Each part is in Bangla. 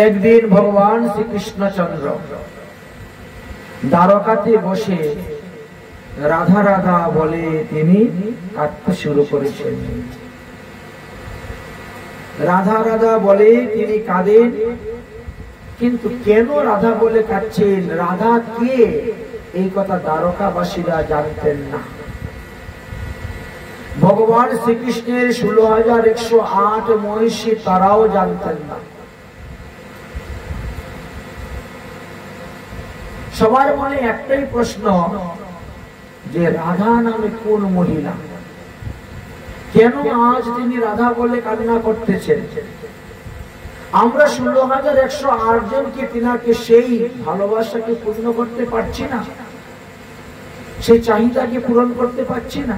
একদিন ভগবান শ্রীকৃষ্ণচন্দ্র দ্বারকাতে বসে রাধা রাধা বলে তিনি কাঁদতে শুরু করেছেন। রাধা রাধা বলে তিনি কাঁদেন, কিন্তু কেন রাধা বলে কাঁদছেন, রাধা কে, এই কথা দ্বারকাবাসীরা জানতেন না। ভগবান শ্রীকৃষ্ণের 16,108 মহিষী তারাও জানতেন না। সবার মনে একটাই প্রশ্ন যে রাধা নামে কোন মহিলা, কেন আজ তিনি রাধা বলে কান্না করতেছেন। আমরা 16,108 জনকে তিনাকে সেই ভালোবাসাকে পূর্ণ করতে পারছি না, সেই চাহিদাকে পূরণ করতে পারছি না।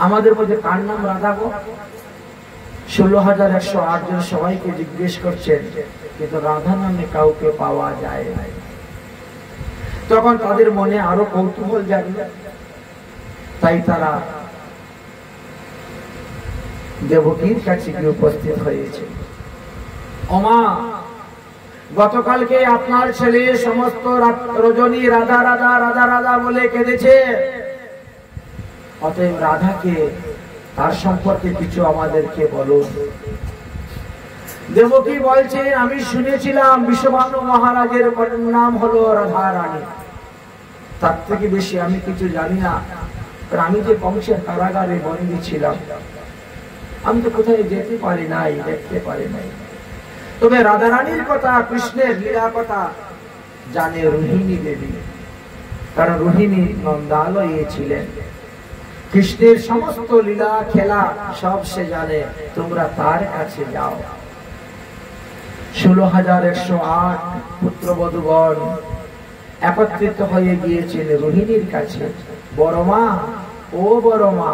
আমাদের মধ্যে কার নাম রাধা গো? 16,108 জন সবাইকে জিজ্ঞেস করছেন, কিন্তু রাধা নামে কাউকে পাওয়া যায় না। তখন তাদের মনে আরো কৌতূহল জাগে, তাই তারা দেবকীর কাছে গিয়ে উপস্থিত হয়েছে। ওমা, গতকালকে আপনার ছেলে সমস্ত রজনী রাধা রাধা রাধা রাধা বলে কেঁদেছে, অতএব রাধাকে, তার সম্পর্কে কিছু আমাদেরকে বলুন। দেবকী বলছে, আমি শুনেছিলাম বিশ্বভানু মহারাজের নাম হলো রাধা রানী, তার থেকে বেশি আমি কিছু জানি না। আমি যে কংসের কারাগারে বন্দী ছিলাম, আমি তো কোথায় যেতে পারি নাই, দেখতে পারি নাই। তবে রাধা রানীর কথা, কৃষ্ণের লীলা কথা জানে রোহিণী দেবী, কারণ রোহিণী নন্দালয়ে ছিলেন। কৃষ্ণের সমস্ত লীলা খেলা সব সে জানে, তোমরা তার কাছে যাও। 16,108 পুত্রবধূগণ একত্রিত হয়ে গিয়েছেন রোহিণীর কাছে। বড় মা, ও বড় মা,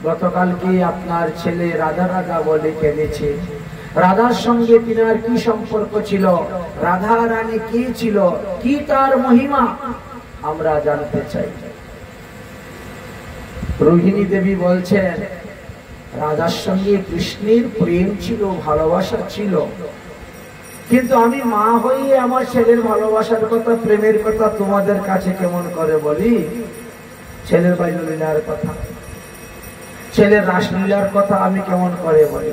গতকালকে আপনার ছেলে রাধা রাধা বলে কেঁদেছে, রাধার সঙ্গে তিনার কি সম্পর্ক ছিল, রাধা রানী কি ছিল, কি তার মহিমা, আমরা জানতে চাই। রোহিণী দেবী বলছেন, রাধার সঙ্গে কৃষ্ণের প্রেম ছিল, ভালোবাসা ছিল, কিন্তু আমি মা হয়ে আমার ছেলের ভালোবাসার কথা, প্রেমের কথা তোমাদের কাছে কেমন করে বলি। ছেলের বাল্যলীলার কথা, ছেলের রাসলীলার কথা আমি কেমন করে বলি।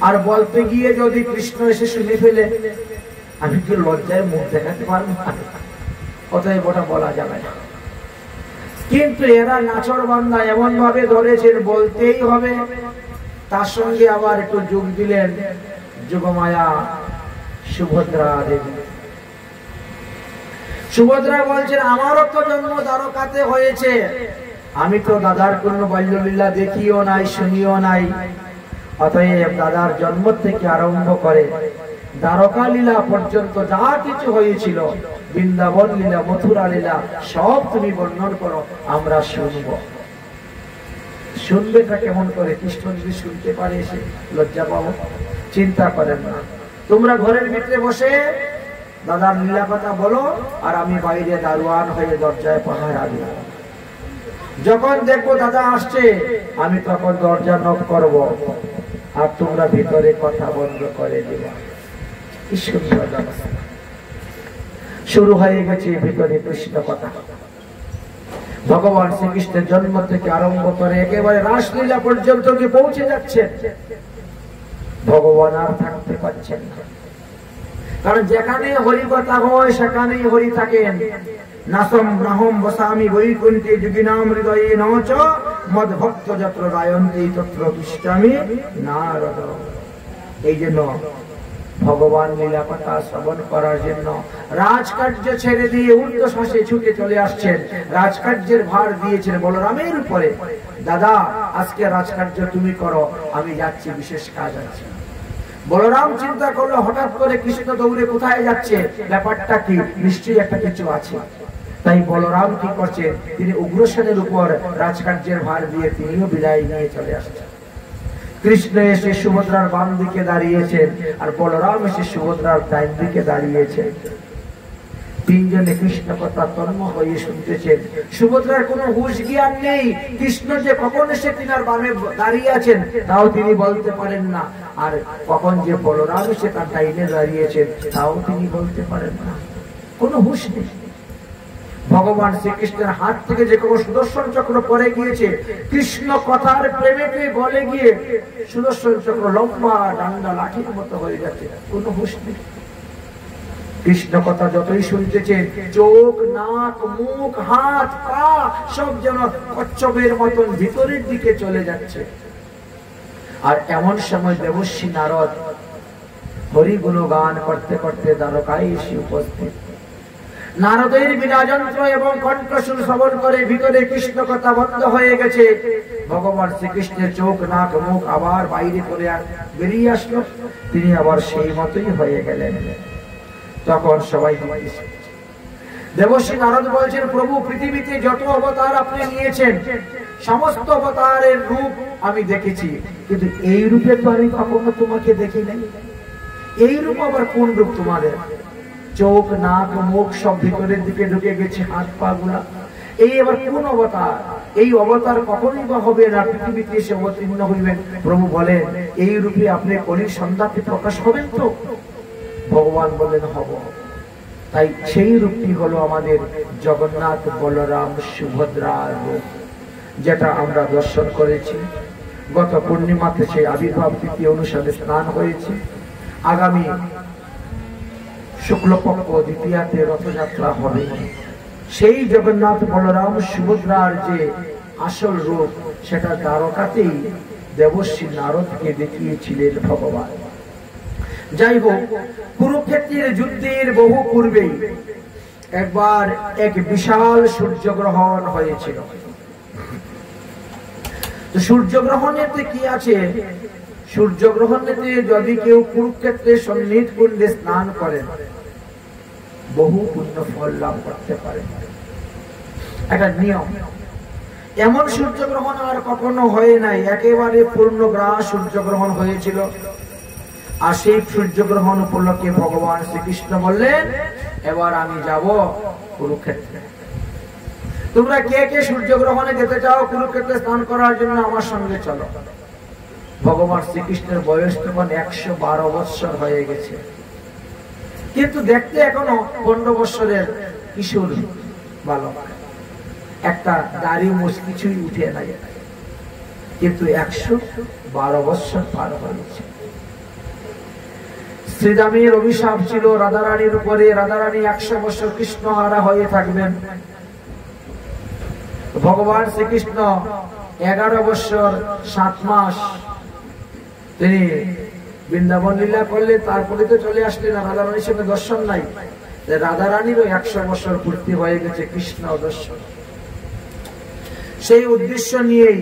আর বলতে গিয়ে যদি কৃষ্ণ এসে শুনে ফেলে, আমি কি লজ্জায় মুখ দেখাতে পারবো? অতএব ওটা বলা যাবে না। কিন্তু এরা নাচর বান্দা এমন ভাবে ধরেছেন, বলতেই হবে। তার সঙ্গে আবার একটু যোগ দিলেন যোগমায়া সুভদ্রা দেবী। সুভদ্রা বলছেন, আমারও তো জন্ম দ্বারকাতে হয়েছে, আমি তো দাদার কোন বাল্যলীলা দেখিও নাই, শুনিও নাই। অতএব দাদার জন্ম থেকে আরম্ভ করে দ্বারকা লীলা পর্যন্ত যা কিছু হয়েছিল, বৃন্দাবন লীলা, মথুরা লীলা, সব তুমি বর্ণন করো, আমরা শুনবো। শুনবেটা কেমন করে? কৃষ্ণ যদি শুনতে পারে এসে লজ্জা পাবো? চিন্তা করেন না, তোমরা ঘরের ভিতরে বসে দাদার লীলা কথা বলো, আর আমি বাইরে দারোয়ান হয়ে দরজায় পাহারা দিব। যখন দেখবো দাদা আসছে, আমি তখন দরজা নক করব, আর তোমরা ভিতরে কথা বন্ধ করে দিবা। শুরু হয়ে গেছে ভিতরে কৃষ্ণ কথা। ভগবান শ্রীকৃষ্ণের জন্ম থেকে আরম্ভ করে একেবারে রাসলীলা পর্যন্ত গিয়ে পৌঁছে যাচ্ছে। ভগবান আর থাকতে পারছেন না, কারণ যেখানে হরি কথা হয় সেখানেই হরি থাকেন। নাসম নাহম বসামি বৈকুণ্ঠে যোগিনাম হৃদয়ে নচ মদ ভক্ত যত্র গায়ন্তি তত্র তিষ্ঠামি নারদ। এই জন্য ভগবান লীলা কথা শ্রবণ করার জন্য রাজকার্য ছেড়ে দিয়ে ঊর্ধ্ব শ্বাসে ছুটে চলে আসছেন। রাজকার্যের ভার দিয়েছেন বলরামের উপরে, দাদা আজকে রাজকার্য তুমি করো, আমি যাচ্ছি, বিশেষ কাজ আছে। বলরাম চিন্তা করলো, হঠাৎ করে কৃষ্ণ দৌড়ে কোথায় যাচ্ছে, ব্যাপারটা কি, নিশ্চয়ই একটা কিছু আছে। তাই বলরাম কি করছেন, তিনি উগ্রসেনের উপর রাজকার্যের ভার দিয়ে তিনিও বিদায় নিয়ে চলে আসছেন। কৃষ্ণ এসে সুভদ্রার বাম দিকে দাঁড়িয়েছেন, আর বলরাম এসে সুভদ্রার ডান দিকে দাঁড়িয়েছেন। তিনজনে কৃষ্ণ কথা তন্ম হয়ে শুনতেছেন। সুভদ্রার কোনো হুঁশ জ্ঞান নেই, কৃষ্ণ যে কখন এসে তিনার বামে দাঁড়িয়ে আছেন তাও তিনি বলতে পারেন না। আর কখন যে বলরাম এসে তার ডাইনে দাঁড়িয়েছেন তাও তিনি বলতে পারেন না, কোনো হুঁশ নেই। ভগবান শ্রীকৃষ্ণের হাত থেকে যে কোনো সুদর্শন চক্র পড়ে গিয়েছে, কৃষ্ণ কথার প্রেমেতে গলে গিয়ে সুদর্শন চক্র লম্বা ডান্ডা লাঠির মতো হয়ে যাচ্ছে, কোনো হুঁশ নেই। কৃষ্ণ কথা যতই শুনতেছেন, চোখ, নাক, মুখ, হাত, পা সব যেন কচ্ছপের মতন ভিতরের দিকে চলে যাচ্ছে। আর এমন সময় দেবর্ষী নারদ হরি গুণগান করতে করতে দ্বারকায় এসে উপস্থিত। নারদের বীণাযন্ত্র এবং কণ্ঠস্বর শ্রবণ করে ভিতরে কৃষ্ণ কথা বন্ধ হয়ে গেছে। ভগবান শ্রীকৃষ্ণের চোখ, নাক, মুখ আবার বাইরে করে বেরিয়ে আসলো, তিনি আবার সেই মতোই হয়ে গেলেন। তখন সবাই দেবর্ষী নারদ বলছেন, প্রভু পৃথিবীতে যত অবতার আপনি নিয়েছেন সমস্ত অবতারের রূপ আমি দেখেছি, কিন্তু এই রূপে তো আমি কখনো তোমাকে দেখি নাই। এই রূপ আবার কোন রূপ তোমাদের? চোখ, নাক, মুখ সব ভিতরের দিকে ঢুকে গেছে, হাত পা গুলা, এই আবার কোন অবতার? এই অবতার কখনই বা হবে না, পৃথিবীতে এসে অবতীর্ণ হইবেন। প্রভু বলেন, এই রূপে আপনি কলির সন্ধ্যাতে প্রকাশ হবেন তো? ভগবান বলেন, হব। তাই সেই রূপটি হলো আমাদের জগন্নাথ বলরাম সুভদ্রার রূপ, যেটা আমরা দর্শন করেছি। গত পূর্ণিমাতে সেই আবির্ভাব তিথি অনুসারে স্নান হয়েছে। আগামী শুক্লপক্ষ দ্বিতীয়াতে রথযাত্রা হবে। সেই জগন্নাথ বলরাম সুভদ্রার যে আসল রূপ, সেটা দ্বারকাতেই দেবর্ষী নারদকে দেখিয়েছিলেন ভগবান। যাই হোক, কুরুক্ষেত্রের যুদ্ধের বহু পূর্বেই একবার এক বিশাল সূর্যগ্রহণ হয়েছিল। সূর্যগ্রহণেতে কি আছে? সূর্যগ্রহণেতে যদি কেউ কুরুক্ষেত্রে সন্নিধ কুণ্ডে স্নান করেন, বহু পুণ্য ফল লাভ করতে পারে, একটা নিয়ম। এমন সূর্যগ্রহণ আর কখনো হয় নাই, একেবারে পূর্ণগ্রাস সূর্যগ্রহণ হয়েছিল। আর সেই সূর্যগ্রহণ উপলক্ষে ভগবান শ্রীকৃষ্ণ বললেন, এবার আমি যাব কুরুক্ষেত্রে। তোমরা কে কে সূর্যগ্রহণে যেতে চাও কুরুক্ষেত্রে স্নান করার জন্য আমার সঙ্গে চলো। ভগবান শ্রীকৃষ্ণের বয়স তখন 112 বৎসর হয়ে গেছে, কিন্তু দেখতে এখনো 15 বৎসরের কিশোর বালক। একটা দাড়ি মুছ কিছুই উঠে নাই, কিন্তু 112 বৎসর পার হয়েছে। শ্রীরামের অভিশাপ ছিল রাধারানীর উপরে, রাধারানী 100 বছর কৃষ্ণহারা হয়ে থাকবেন। ভগবান শ্রীকৃষ্ণ 11 বছর 7 মাস তিনি বৃন্দাবন লীলা করলেন, তারপরে তো চলে আসলেন, রাধারানীর সঙ্গে দর্শন নাই। রাধারানীরও 100 বছর পূর্তি হয়ে গেছে কৃষ্ণ দর্শন। সেই উদ্দেশ্য নিয়েই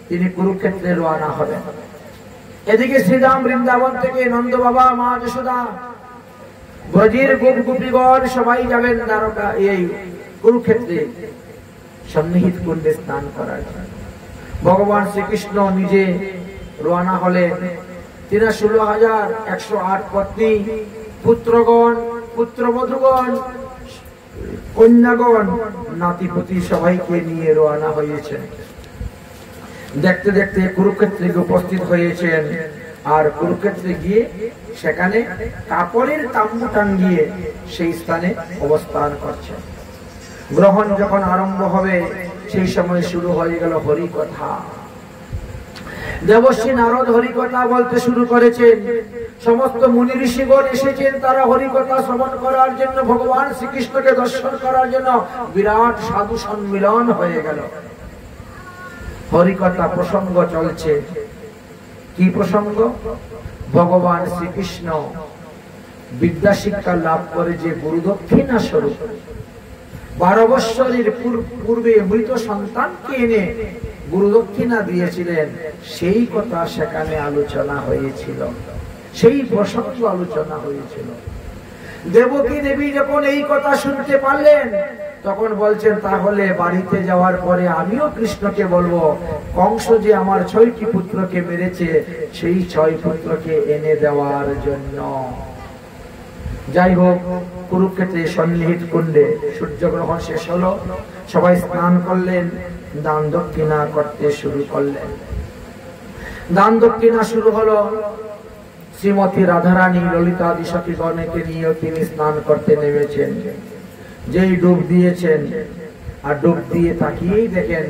তিনি কুরুক্ষেত্রে রওনা হবেন। এদিকে শ্রীরাম বৃন্দাবন থেকে নন্দ বাবা, মা যশোদা, ব্রজের গোপ গোপীগণ সবাই যাবেন দ্বারকা, এই কুরুক্ষেত্রে সন্নিহিত কুণ্ডে স্নান করার জন্য। ভগবান শ্রীকৃষ্ণ নিজে রওনা হলেন। তিনি 16,108 পত্নী, পুত্রগণ, পুত্রবধূগণ, কন্যাগণ, নাতিপুতি সবাইকে নিয়ে রওনা হয়েছেন। দেখতে দেখতে কুরুক্ষেত্রে উপস্থিত হয়েছেন। আর কুরুক্ষেত্রে গিয়ে সেখানে কাপড়ের তাম্বু টাঙ্গিয়ে সেই স্থানে অবস্থান করছেন। গ্রহণ যখন আরম্ভ হবে, সেই সময় শুরু হয়ে গেল হরিকথা। দেবর্ষী নারদ হরিকথা বলতে শুরু করেছেন। সমস্ত মুনি ঋষিগণ এসেছেন, তারা হরিকথা শ্রবণ করার জন্য, ভগবান শ্রীকৃষ্ণকে দর্শন করার জন্য। বিরাট সাধু সম্মিলন হয়ে গেল। হরিকথা প্রসঙ্গ চলছে। কি প্রসঙ্গ? ভগবান শ্রীকৃষ্ণ বিদ্যা শিক্ষা লাভ করে যে গুরুদক্ষিণা স্বরূপ 12 বৎসরের পূর্বে মৃত সন্তানকে এনে গুরুদক্ষিণা দিয়েছিলেন, সেই কথা সেখানে আলোচনা হয়েছিল, সেই প্রসঙ্গ আলোচনা হয়েছিল। দেবকী দেবী যখন এই কথা শুনতে পারলেন, তখন বলছেন, তাহলে বাড়িতে যাওয়ার পরে আমিও কৃষ্ণকে বলবো, কংস যে আমার 6টি পুত্রকে মেরেছে, সেই 6 পুত্রকে এনে দেওয়ার জন্য। যাই হোক, কুরুক্ষেত্রে সন্নিহিত কুণ্ডে সূর্যগ্রহণ শেষ হলো, সবাই স্নান করলেন, দান দক্ষিণা করতে শুরু করলেন। দান দক্ষিণা শুরু হলো। শ্রীমতী রাধারানী ললিতাদি সখীগণকে নিয়ে তিনি স্নান করতে নেমেছেন। যেই ডুব দিয়েছেন আর ডুব দিয়ে তাকিয়েই দেখেন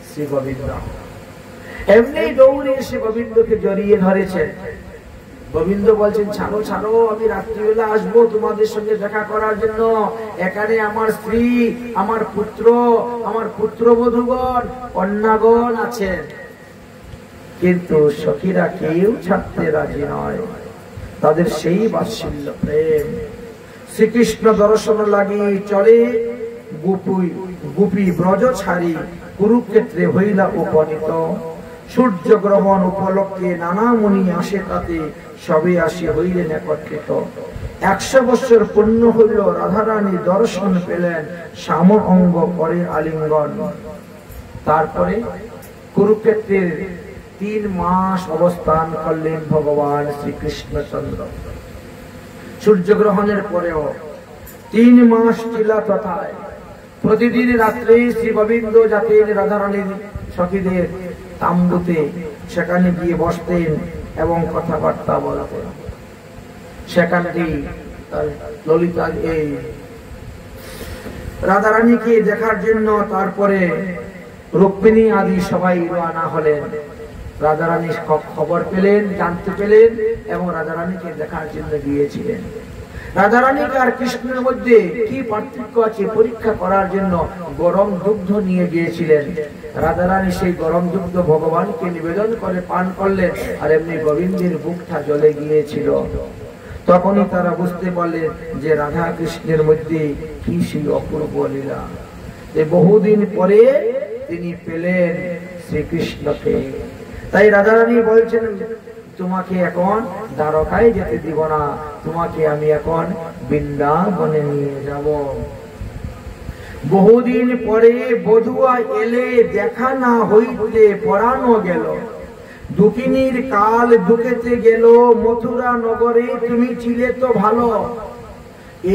শ্রী গোবিন্দ এমনি দৌড়ে এসে গোবিন্দকে জড়িয়ে ধরেছেন। গোবিন্দ বলছেন, ছাড়ো ছাড়ো, আমি রাত্রিবেলা আসবো তোমাদের সঙ্গে দেখা করার জন্য। এখানে আমার স্ত্রী, আমার পুত্রবধূগণ, কন্যাগণ আছেন। কিন্তু সখীরা কেউ ছাড়তে রাজি নয়। তাদের সেই বাৎসল্য প্রেম। শ্রীকৃষ্ণ দর্শন লাগি চলে গোপী ব্রজ ছাড়ি কুরুক্ষেত্রে হইলা উপনীত। সূর্য গ্রহণ উপলক্ষে নানা মুনি আসে, তাতে সবে আসি হইলেন একত্রিত। 100 বছর পূর্ণ হইল, রাধারানী দর্শন পেলেন, শ্যাম অঙ্গ করে আলিঙ্গন। তারপরে কুরুক্ষেত্রের 3 মাস অবস্থান করলেন ভগবান শ্রীকৃষ্ণচন্দ্র। সূর্যগ্রহণের পরেও 3 মাস লীলা তথায়। প্রতিদিন রাত্রে শ্রী গোবিন্দ যাতেন রাধারানীর সখীদের তাম্বুতে, সেখানে গিয়ে বসতেন এবং কথাবার্তা বলতেন। সেখানটি ললিতা এই রাধারানীকে দেখার জন্য তারপরে রুক্মিণী আদি সবাই রওনা হলেন। রাধারানী খবর পেলেন, জানতে পেলেন এবং রাধারানীকে দেখার জন্য গিয়েছিলেন। রাধারানীকে আর কৃষ্ণের মধ্যে কি পার্থক্য আছে পরীক্ষা করার জন্য গরম দুগ্ধ নিয়ে গিয়েছিলেন। রাধারানী সেই গরম দুগ্ধ ভগবানকে নিবেদন করে পান করলেন, আর এমনি গোবিন্দের বুকটা জ্বলে গিয়েছিল। তখনই তারা বুঝতে পারলেন যে রাধা কৃষ্ণের মধ্যে কি সেই অপূর্ব লীলা। বহুদিন পরে তিনি পেলেন শ্রীকৃষ্ণকে। তাই রাধারানী বলছেন, তোমাকে এখন দ্বারকায় যেতে দিব না, তোমাকে আমি এখন বৃন্দাবনে নিয়ে যাব। বহুদিন পরে বধুয়া এলে, দেখা না হইতে পরানো গেল। দুঃখিনীর কাল দুঃখেতে গেল, মথুরা নগরে তুমি ছিলে তো ভালো।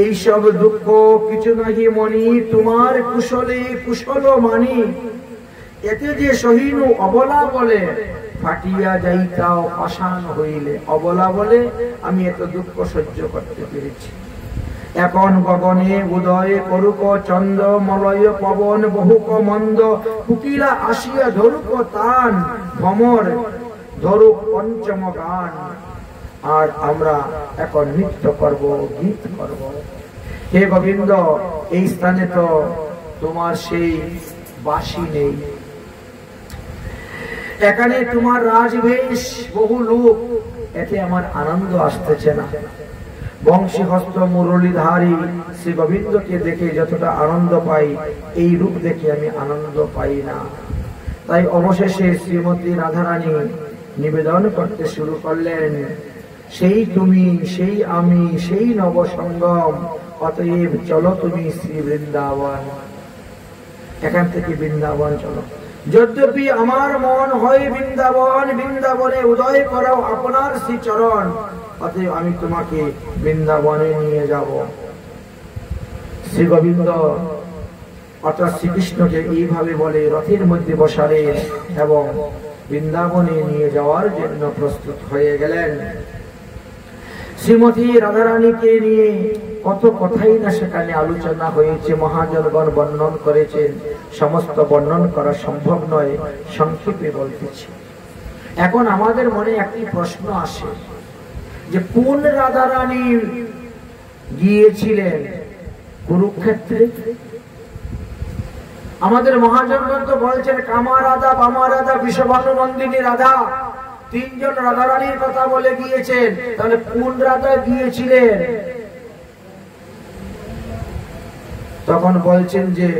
এই সব দুঃখ কিছু নাহি মনি, তোমার কুশলে কুশল মানি। এতে যে সহিনু অবলা বলে, ফাটিয়া যাইতাও পাষাণ হইলে। অবলা বলে আমি এত দুঃখ সহ্য করতে পেরেছি। এখন গগনে উদয় করুক চন্দ্র, মলয় পবন বহুক মন্দ। কুকিলা আসিয়া ধরুক তান, ভ্রমর ধরুক পঞ্চম গান। আর আমরা এখন নৃত্য করব, গীত করব। হে গোবিন্দ, এই স্থানে তো তোমার সেই বাসী নেই। এখানে তোমার রাজবেশ, বহু লোক, এতে আমার আনন্দ আসতেছে না। বংশী হস্ত মুরলীধারী শ্রী গোবিন্দকে দেখে যতটা আনন্দ পাই, এই রূপ দেখে আমি আনন্দ পাই না। তাই অবশেষে শ্রীমতী রাধারানী নিবেদন করতে শুরু করলেন, সেই তুমি, সেই আমি, সেই নবসঙ্গম। অতএব চলো তুমি শ্রী বৃন্দাবন। এখান থেকে বৃন্দাবন চলো। যদ্যপি আমার মন হয় বৃন্দাবন, বৃন্দাবনে উদয় করাও আপনার শ্রী চরণ। অতএব আমি তোমাকে বৃন্দাবনে নিয়ে যাব। শ্রী গোবিন্দ অর্থাৎ শ্রীকৃষ্ণকে এইভাবে বলে রথের মধ্যে বসালেন এবং বৃন্দাবনে নিয়ে যাওয়ার জন্য প্রস্তুত হয়ে গেলেন। শ্রীমতী রাধারানীকে নিয়ে কত কথাই না সেখানে আলোচনা হয়েছে, মহাজনগণ বর্ণন করেছেন। সমস্ত বর্ণন করা সম্ভব নয়, সংক্ষেপে বলতেছি। এখন আমাদের মনে একটি প্রশ্ন আসে যে কোন রাধারানী গিয়েছিলেন কুরুক্ষেত্রে? আমাদের মহাজনগণ তো বলছেন কামা রাধা, বামা রাধা, বিষভানু নন্দিনী রাধা। 3 জন রাধারানীর কথা বলে গিয়েছেন। তাহলে কোন রাধা গিয়েছিলেন? তখন বলছেন যে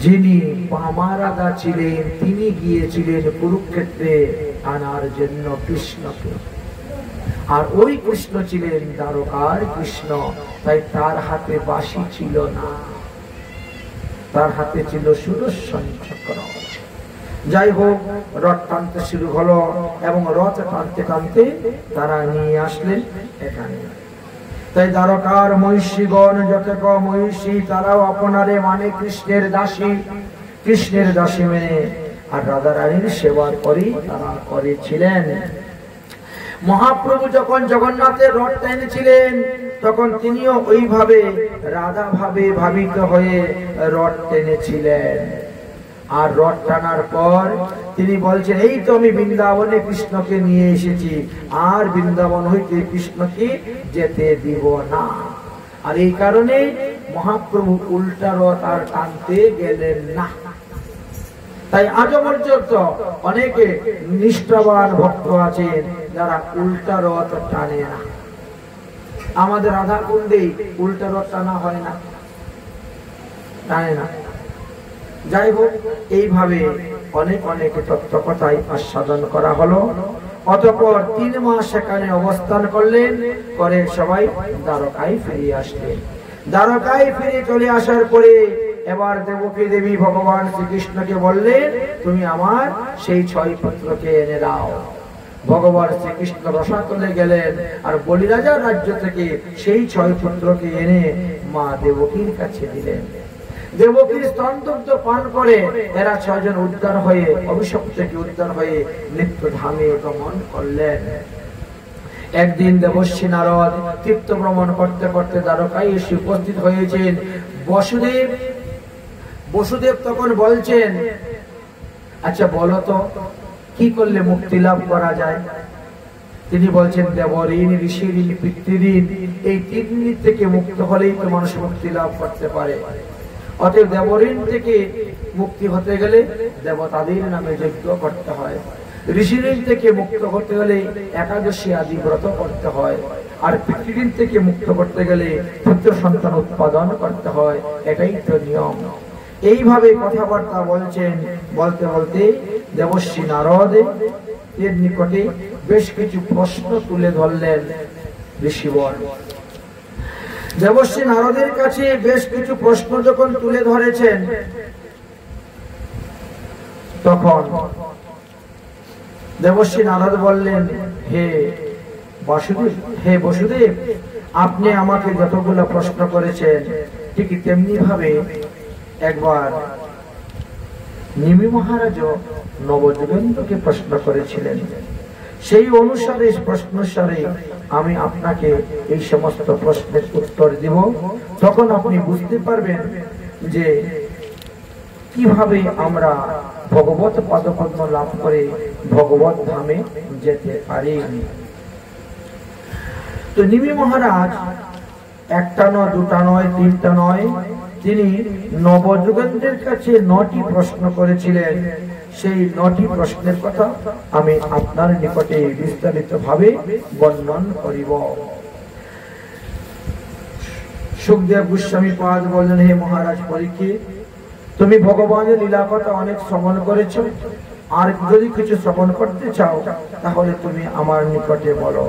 যিনি বামা রাধা ছিলেন তিনি গিয়েছিলেন কুরুক্ষেত্রে আনার জন্য কৃষ্ণকে। আর ওই কৃষ্ণ ছিলেন দ্বারকার কৃষ্ণ। তাই তার হাতে বাঁশি ছিল না, তার হাতে ছিল সুদর্শন চক্র। যাই হোক, রথ টানতে শুরু হলো এবং রথ টানতে টানতে তারা নিয়ে আসলেন এখানে। তাই দ্বারকার মহিষীগণ যতক মহিষী, তারাও আপনারে মানে কৃষ্ণের দাসী, কৃষ্ণের দাসী মেনে আর রাধারানীর সেবা করে তারা করেছিলেন। মহাপ্রভু যখন জগন্নাথের রথ টেনেছিলেন তখন তিনিও ওইভাবে রাধা ভাবে ভাবিত হয়ে রথ টেনেছিলেন। আর রথ টানার পর তিনি বলছেন, এই তো আমি বৃন্দাবনে কৃষ্ণকে নিয়ে এসেছি, আর বৃন্দাবন হইতে কৃষ্ণকে যেতে দিব না। আর এই কারণে মহাপ্রভু উল্টা রথ আর টানতে গেলেন না। তাই আজও পর্যন্ত অনেকে নিষ্ঠাবান ভক্ত আছেন যারা উল্টা রথ টানে না। আমাদের রাধা কুণ্ডে উল্টা রথ টানা হয় না, টানে না। যাই হোক, এইভাবে অনেক অনেক তত্ত্ব কথাই আস্বাদন করা হলো। অতঃপর 3 মাস সেখানে অবস্থান করলেন, করে সবাই দ্বারকায় ফিরে আসলেন। দ্বারকায় ফিরে চলে আসার পরে এবার দেবকী দেবী ভগবান শ্রীকৃষ্ণকে বললেন, তুমি আমার সেই 6 পুত্রকে এনে দাও। ভগবান শ্রীকৃষ্ণ রসাতলে গেলেন আর বলিরাজার রাজ্য থেকে সেই 6 পুত্রকে এনে মা দেবকীর কাছে দিলেন। দেবকীর স্তনদুগ্ধ পান করে এরা 6 জন উদ্ধার হয়ে, অভিশাপ থেকে উদ্ধার হয়ে নিত্যধামে গমন করলেন। একদিন দেবর্ষি নারদ তীর্থ ভ্রমণ করতে করতে দ্বারকায় এসে উপস্থিত হয়েছেন। বসুদেব তখন বলছেন, আচ্ছা বলো তো কি করলে মুক্তি লাভ করা যায়? তিনি বলছেন, দেবঋণ, ঋষি ঋণ, পিতৃঋণ, এই 3 ঋণ থেকে মুক্ত হলেই তো মানুষ মুক্তি লাভ করতে পারে। অতএব দেবঋণ থেকে মুক্তি হতে গেলে দেবতাদের নামে যজ্ঞ করতে হয়, ঋষিঋণ থেকে মুক্ত করতে গেলে একাদশী আদি ব্রত করতে হয়, আর পিতৃঋণ থেকে মুক্ত করতে গেলে পুত্র সন্তান উৎপাদন করতে হয়। এটাই তো নিয়ম। এইভাবে কথাবার্তা বলছেন। বলতে বলতে দেবর্ষি নারদ এর নিকটে বেশ কিছু প্রশ্ন তুলে ধরলেন ঋষিবর। দেবর্ষি নারদের কাছে বেশ কিছু প্রশ্ন যখন তুলে ধরেছেন, তখন দেবর্ষি নারদ বললেন, হে বসুদেব, আপনি আমাকে যতগুলো প্রশ্ন করেছেন ঠিক তেমনি ভাবে একবার নিমি মহারাজ নবযুগেন্দ্রকে প্রশ্ন করেছিলেন। সেই অনুসারে প্রশ্নসারে আমি আপনাকে এই সমস্ত প্রশ্নের উত্তর দিব। তখন আপনি বুঝতে পারবেন যে কিভাবে আমরা ভগবত পদপদ্ম লাভ করে ভগবত ধামে যেতে পারি। তো নিমি মহারাজ একটা নয়, দুটা নয়, তিনটা নয়, তিনি নবযুগেন্দ্রের কাছে 9টি প্রশ্ন করেছিলেন। সেই 9টি প্রশ্নের কথা আমি আপনার নিকটে বিস্তারিত ভাবে বর্ণন করিব। সুখদেব গোস্বামী পাদ বললেন, হে মহারাজ পরীক্ষিত, তুমি ভগবানের লীলা কথা অনেক শ্রবণ করেছ, আর যদি কিছু শ্রবণ করতে চাও তাহলে তুমি আমার নিকটে বলো।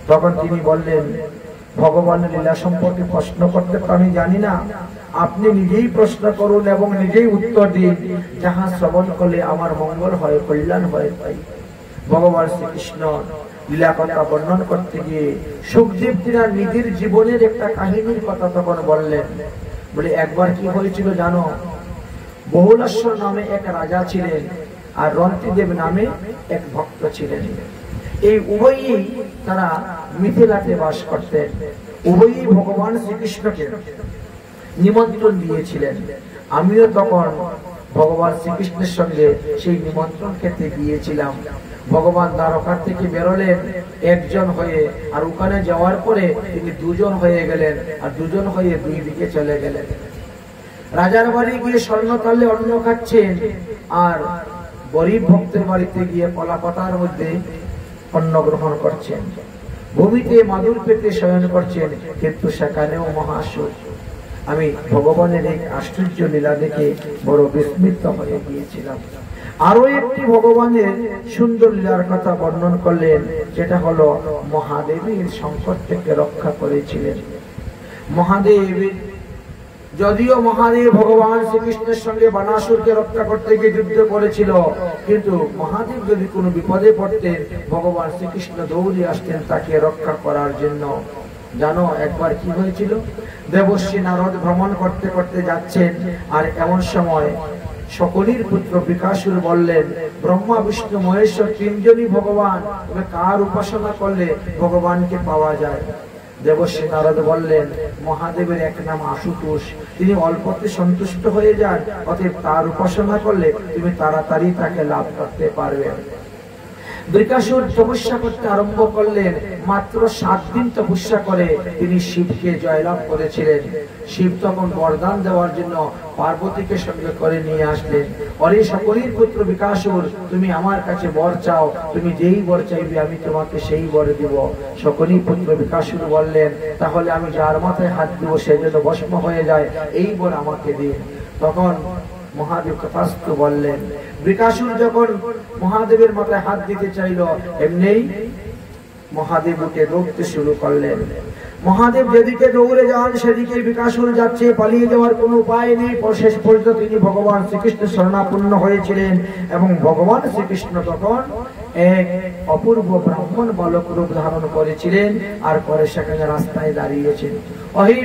তখন তিনি বললেন, ভগবানের লীলা সম্পর্কে প্রশ্ন করতে আমি জানি না, আপনি নিজেই প্রশ্ন করুন এবং নিজেই উত্তর দিন, যাহা শ্রবণ করলে আমার মঙ্গল হয়, কল্যাণ হয়। তাই ভগবান শ্রীকৃষ্ণ লীলা কথা বর্ণন করতে গিয়ে সুখদেব তিনার নিজের জীবনের একটা কাহিনীর কথা তখন বললেন। বলে, একবার কি হয়েছিল জানো? বহুলাশ্বর নামে এক রাজা ছিলেন আর রন্তিদেব নামে এক ভক্ত ছিলেন। এই উভয়ই তারা মিথিলাতে বাস করতেন। উভয়ই ভগবান শ্রীকৃষ্ণকে নিমন্ত্রণ দিয়েছিলেন। আমিও তখন ভগবান শ্রীকৃষ্ণের সঙ্গে সেই নিমন্ত্রণ খেতে গিয়েছিলাম। ভগবান দ্বারকা থেকে বেরোলেন একজন হয়ে, আর ওখানে যাওয়ার পরে তিনি 2 জন হয়ে গেলেন, আর 2 জন হয়ে 2 দিকে চলে গেলেন। রাজার বাড়ি গিয়ে স্বর্ণতালে অন্ন খাচ্ছেন, আর গরিব ভক্তের বাড়িতে গিয়ে কলাপাতার মধ্যে অন্ন গ্রহণ করছেন। ভূমিতে মাদুর পেতে শয়ন করছেন, কিন্তু সেখানেও মহাসুখ। আমি ভগবানের এই আশ্চর্য লীলা দেখে বড় বিস্মিত হয়ে গিয়েছিলাম। আরো একটি ভগবানের সুন্দর লীলার কথা বর্ণন করলেন, যেটা হলো মহাদেবের সংকট থেকে রক্ষা করেছিলেন। মহাদেব, যদিও মহাদেব ভগবান শ্রীকৃষ্ণের সঙ্গে বানাসুরকে রক্ষা করতে গিয়ে যুদ্ধ করেছিল, কিন্তু মহাদেব যদি কোনো বিপদে পড়তেন ভগবান শ্রীকৃষ্ণ দৌড়ে আসতেন তাকে রক্ষা করার জন্য। জানো একবার কি হয়েছিল? দেবর্ষি নারদ ভ্রমণ করতে করতে যাচ্ছেন, আর এমন সময় সকলের পুত্র বিকাশুর বললেন, ব্রহ্মা বিষ্ণু মহেশ্বর তিনজনই ভগবান, তবে কার উপাসনা করলে ভগবানকে পাওয়া যায়? দেবশ্রী নারদ বললেন, মহাদেবের এক নাম আশুতোষ, তিনি অল্পতে সন্তুষ্ট হয়ে যান, অতএব তার উপাসনা করলে তুমি তাড়াতাড়ি তাকে লাভ করতে পারবে। বৃকাসুর তপস্যা করতে আরম্ভ করলেন, মাত্র 7 দিন তপস্যা করে তিনি শিবকে জয়লাভ করেছিলেন। শিব তখন বরদান দেওয়ার জন্য পার্বতীকে সঙ্গে করে নিয়ে আসলেন। অরে সকলের পুত্র বিকাসুর, তুমি আমার কাছে বর চাও, তুমি যেই বর চাইবে আমি তোমাকে সেই বর দিব। সকলের পুত্র বিকাসুর বললেন, তাহলে আমি যার মাথায় হাত দিব সে যেন ভস্ম হয়ে যায়, এই বর আমাকে দিন। তখন মহাদেব তথাস্তু বললেন। বৃকাসুর যখন মহাদেবের মাথায় হাত দিতে চাইল, এমনি মহাদেব উঠে দৌড়তে শুরু করলেন। মহাদেব যেদিকে দৌড়ে যান সেদিকে বিকাসুর যাচ্ছে, পালিয়ে যাওয়ার কোনো উপায় নেই। শেষ পর্যন্ত তিনি ভগবান শ্রীকৃষ্ণের শরণাপন্ন হয়েছিলেন এবং ভগবান শ্রীকৃষ্ণ তখন এক অপূর্ব ব্রাহ্মণ বালক রূপ ধারণ করেছিলেন, আর পরে সেখানে রাস্তায় দাঁড়িয়েছেন। অহি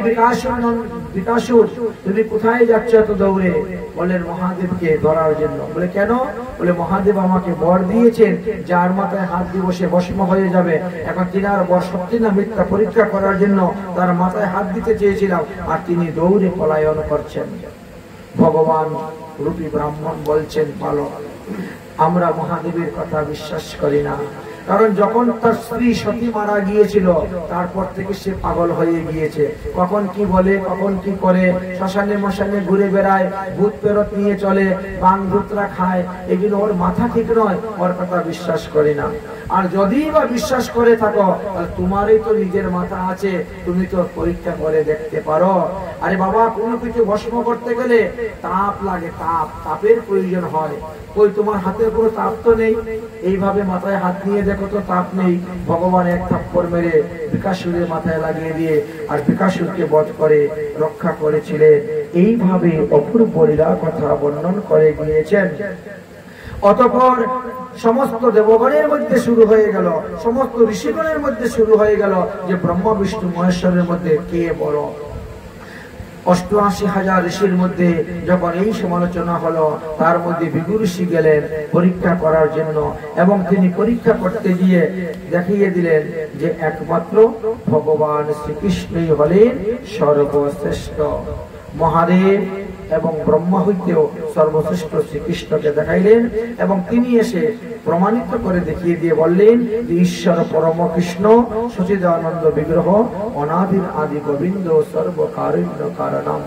বিকাসুর, তুমি কোথায় যাচ্ছ এত দৌড়ে? বললেন, মহাদেবকে ধরার জন্য। বলে, কেন? বলে, মহাদেব আমাকে বর দিয়েছেন, যার মাথায় হাত দিব সে ভস্ম হয়ে যাবে। এখন তিনার বর সত্যি না মিথ্যা পরীক্ষা করার জন্য তার মাথায় হাত দিতে চেয়েছিলাম, আর তিনি দৌড়ে পলায়ন করছেন। ভগবান রূপী ব্রাহ্মণ বলছেন, বালক, আমরা মহাদেবের কথা বিশ্বাস করি না, কারণ যখন তার স্ত্রী সতী মারা গিয়েছিল তারপর থেকে সে পাগল হয়ে গিয়েছে। কখন কি বলে, কখন কি করে, শ্মশানে মশানে ঘুরে বেড়ায়, ভূত প্রেরত নিয়ে চলে, বাং ধুতরা খায়, এগুলো ওর মাথা ঠিক নয়, ওর কথা বিশ্বাস করি না। আর যদি বা বিশ্বাস করে থাকো, তোমারই তো নিজের মাথা আছে, তুমি তো পরীক্ষা করে দেখতে পারো। আরে বাবা, কোনো কিছু ভস্ম করতে গেলে তাপ লাগে, তাপের প্রয়োজন হয়। ওই তোমার হাতে কোনো তাপ তো নেই, এইভাবে মাথায় হাত নিয়ে দেখো তো তাপ নেই। ভগবান এক থাপ্পড় মেরে বিকাসুরের মাথায় লাগিয়ে দিয়ে আর বিকাসুরকে বধ করে রক্ষা করেছিলেন। এইভাবে অপূর্ব লীলা কথা বর্ণন করে গিয়েছেন। অতঃপর সমস্ত দেবগণের মধ্যে শুরু হয়ে গেল, সমস্ত ঋষিগণের মধ্যে শুরু হয়ে গেল যে ব্রহ্মা বিষ্ণু মহেশ্বরের মধ্যে কে বড়। 88,000 ঋষির মধ্যে যখন এই সমালোচনা হলো, তার মধ্যে ভৃগু ঋষি গেলেন পরীক্ষা করার জন্য, এবং তিনি পরীক্ষা করতে গিয়ে দেখিয়ে দিলেন যে একমাত্র ভগবান শ্রীকৃষ্ণই হলেন সর্বশ্রেষ্ঠ। মহাদেব এবং ব্রহ্মা হইতেও সর্বশ্রেষ্ঠ শ্রীকৃষ্ণকে দেখাইলেন, এবং তিনি এসে প্রমাণিত করে দেখিয়ে দিয়ে বললেন যে ঈশ্বর পরম কৃষ্ণ সচিদানন্দ বিগ্রহ, অনাদির আদি গোবিন্দ, সর্বকারণ্য কারণম।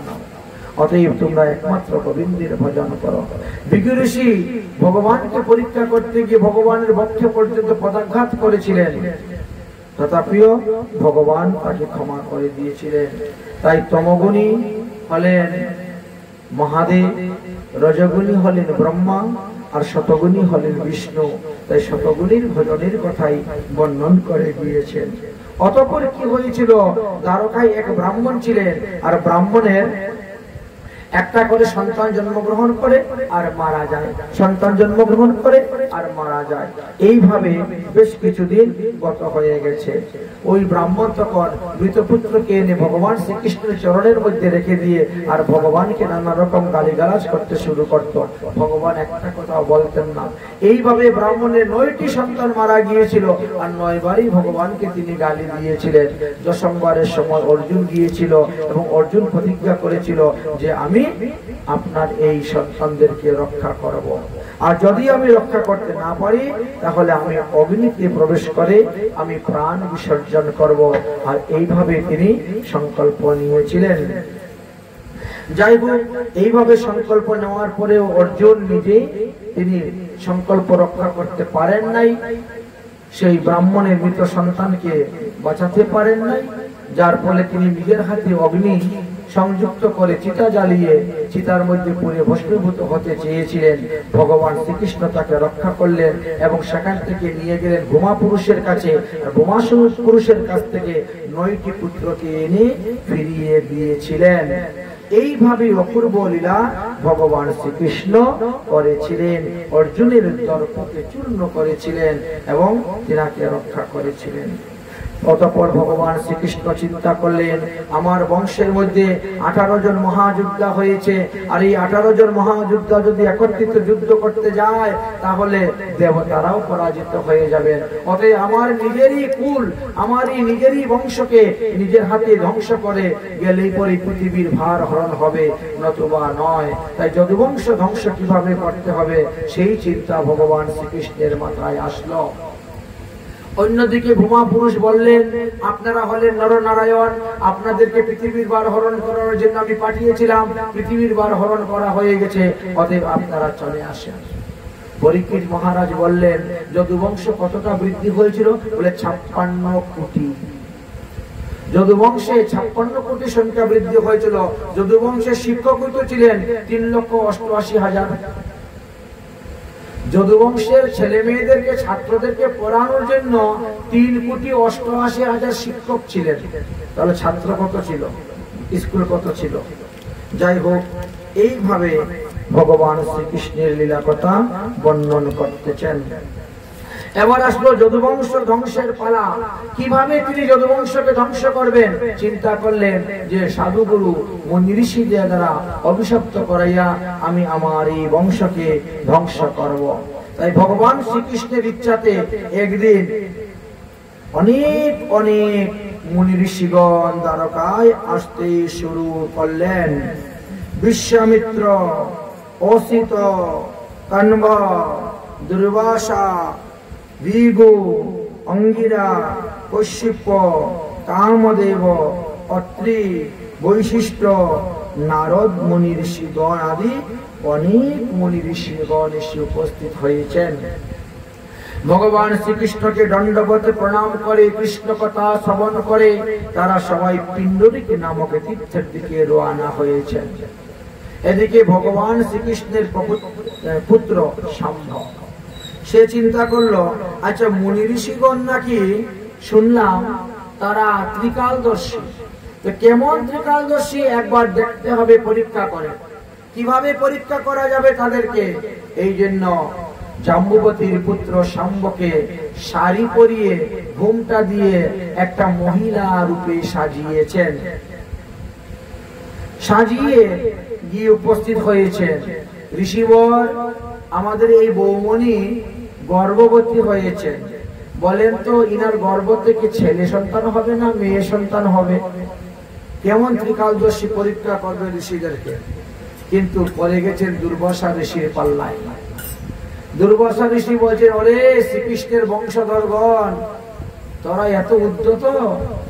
অতএব তোমরা একমাত্র গোবিন্দের ভজন করো। ভৃগু ঋষি ভগবানকে পরীক্ষা করতে গিয়ে ভগবানের বক্ষে পর্যন্ত পদাঘাত করেছিলেন, তথাপিও ভগবান তাকে ক্ষমা করে দিয়েছিলেন। তাই তমগুণী হলেন মহাদেব, রজগুণী হলেন ব্রহ্মা, আর শতগুণী হলেন বিষ্ণু। তাই শতগুণীর ভজনের কথাই বর্ণন করে দিয়েছেন। অতঃপর কি হয়েছিল, দ্বারকায় এক ব্রাহ্মণ ছিলেন, আর ব্রাহ্মণের একটা করে সন্তান জন্মগ্রহণ করে আর মারা যায়, সন্তান জন্মগ্রহণ করে আর মারা যায়। এইভাবে বেশ কিছুদিন গত হয়ে গেছে। ওই ব্রাহ্মণ তখন মৃত পুত্রকে এনে ভগবান শ্রীকৃষ্ণের চরণের মধ্যে রেখে দিয়ে আর ভগবানকে নানা রকম গালিগালাজ করতে শুরু করত। ভগবান একটা কথা বলতেন না। এইভাবে ব্রাহ্মণের 9টি সন্তান মারা গিয়েছিল, আর 9 বারই ভগবানকে তিনি গালি দিয়েছিলেন। দশমবারের সময় অর্জুন গিয়েছিল এবং অর্জুন প্রতিজ্ঞা করেছিল যে আমি আপনার এই সন্তানদেরকে রক্ষা করব, আর যদি আমি রক্ষা করতে না পারি তাহলে আমি অগ্নিতে প্রবেশ করে আমি প্রাণ বিসর্জন করব। আর এইভাবে তিনি সংকল্প নিয়েছিলেন। যাই হোক, এইভাবে সংকল্প নেওয়ার পরেও অর্জুন নিজে তিনি সংকল্প রক্ষা করতে পারেন নাই, সেই ব্রাহ্মণের মৃত সন্তানকে বাঁচাতে পারেন নাই, যার ফলে তিনি নিজের হাতে অগ্নি সংযুক্ত করে চিতা জ্বালিয়ে চিতার মধ্যে পুড়ে ভস্মীভূত হতে চেয়েছিলেন। ভগবান শ্রীকৃষ্ণ তাকে রক্ষা করলেন এবং সেখান থেকে নিয়ে গেলেন বোমা পুরুষের কাছে। বোমা পুরুষের কাছ থেকে 9টি পুত্রকে এনে ফিরিয়ে দিয়েছিলেন। এইভাবে অপূর্ব লীলা ভগবান শ্রীকৃষ্ণ করেছিলেন, অর্জুনের দর্পকে চূর্ণ করেছিলেন এবং তিনাকে রক্ষা করেছিলেন। অতঃপর ভগবান শ্রীকৃষ্ণ চিন্তা করলেন, আমার বংশের মধ্যে 18 জন মহাযোদ্ধা হয়েছে, আর এই 18 জন মহাযোদ্ধা যদি একত্রিত যুদ্ধ করতে যায় তাহলে দেবতারাও পরাজিত হয়ে যাবেন। অতএব আমার নিজেরই কুল, আমারই নিজেরই বংশকে নিজের হাতে ধ্বংস করে গেলেই পরে পৃথিবীর ভার হরণ হবে, নতুবা নয়। তাই যদুবংশ ধ্বংস কিভাবে করতে হবে সেই চিন্তা ভগবান শ্রীকৃষ্ণের মাথায় আসলো। অন্যদিকে ভূমা পুরুষ বললেন, আপনারা হলেন নরনারায়ণ, আপনাদেরকে পৃথিবীর ভার হরণ করার জন্য আমি পাঠিয়েছিলাম, পৃথিবীর ভার হরণ করা হয়ে গেছে, অতএব আপনারা চলে আসেন। পরীক্ষিত মহারাজ বললেন, যদুবংশ কতটা বৃদ্ধি হয়েছিল? বলে 56 কোটি। যদুবংশে 56 কোটি সংখ্যা বৃদ্ধি হয়েছিল। যদুবংশের শিক্ষক ছিলেন 3,88,000। যদুবংশের ছেলে মেয়েদেরকে, ছাত্রদেরকে পড়ানোর জন্য 3,88,000 শিক্ষক ছিলেন। তাহলে ছাত্র কত ছিল, স্কুল কত ছিল? যাই হোক, এইভাবে ভগবান শ্রীকৃষ্ণের লীলা কথা বর্ণন করতেছেন। এবার আসলো যদুবংশ ধ্বংসের পালা। কিভাবে তিনি যদুবংশকে ধ্বংস করবেন চিন্তা করলেন যে সাধুগুরু মুনি ঋষিদের দ্বারা অভিশপ্ত করাইয়া আমি আমার এই বংশকে ধ্বংস করব। তাই ভগবান শ্রীকৃষ্ণের ইচ্ছাতে একদিন অনেক অনেক মুনি ঋষিগণ দ্বারকায় আসতে শুরু করলেন। বিশ্বামিত্র, অসিত, কণ্ব, দুর্বাসা, ভৃগু, অঙ্গিরা, কশ্যপ, কামদেব, অত্রি, বৈশিষ্ট্য, নারদ মুনি ঋষিগণ আদি অনেক মুনি ঋষিগণ এসে উপস্থিত হয়েছেন। ভগবান শ্রীকৃষ্ণকে দণ্ডবতে প্রণাম করে, কৃষ্ণ কথা শ্রবণ করে তারা সবাই পিণ্ডরিক নামক তীর্থের দিকে রওনা হয়েছেন। এদিকে ভগবান শ্রীকৃষ্ণের পুত্র শাম্ব, সে চিন্তা করলো, আচ্ছা মুনি ঋষিগণ নাকি শুনলাম তারা ত্রিকালদর্শী, তো কেমন ত্রিকালদর্শী একবার দেখতে হবে, পরীক্ষা করে। কিভাবে পরীক্ষা করা যাবে তাদেরকে? এই জন্য জাম্বুবতীর পুত্র শাম্বকে শাড়ি পরিয়ে ঘুমটা দিয়ে একটা মহিলা রূপে সাজিয়েছেন। সাজিয়ে গিয়ে উপস্থিত হয়েছেন। ঋষিবর, আমাদের এই বৌমণি গর্ভবতী হয়েছে, বলেন তো ইনার গর্ভ থেকে ছেলে সন্তান হবে না মেয়ে সন্তান হবে? কেমন ত্রিকালদর্শী পরীক্ষা করবে ঋষিদেরকে? কিন্তু পরে গেছেন দুর্বাসা ঋষির পাল্লায়। দুর্বাসা ঋষি বলছেন, ওরে শ্রীকৃষ্ণের বংশধরগণ, তোরা এত উদ্ধত,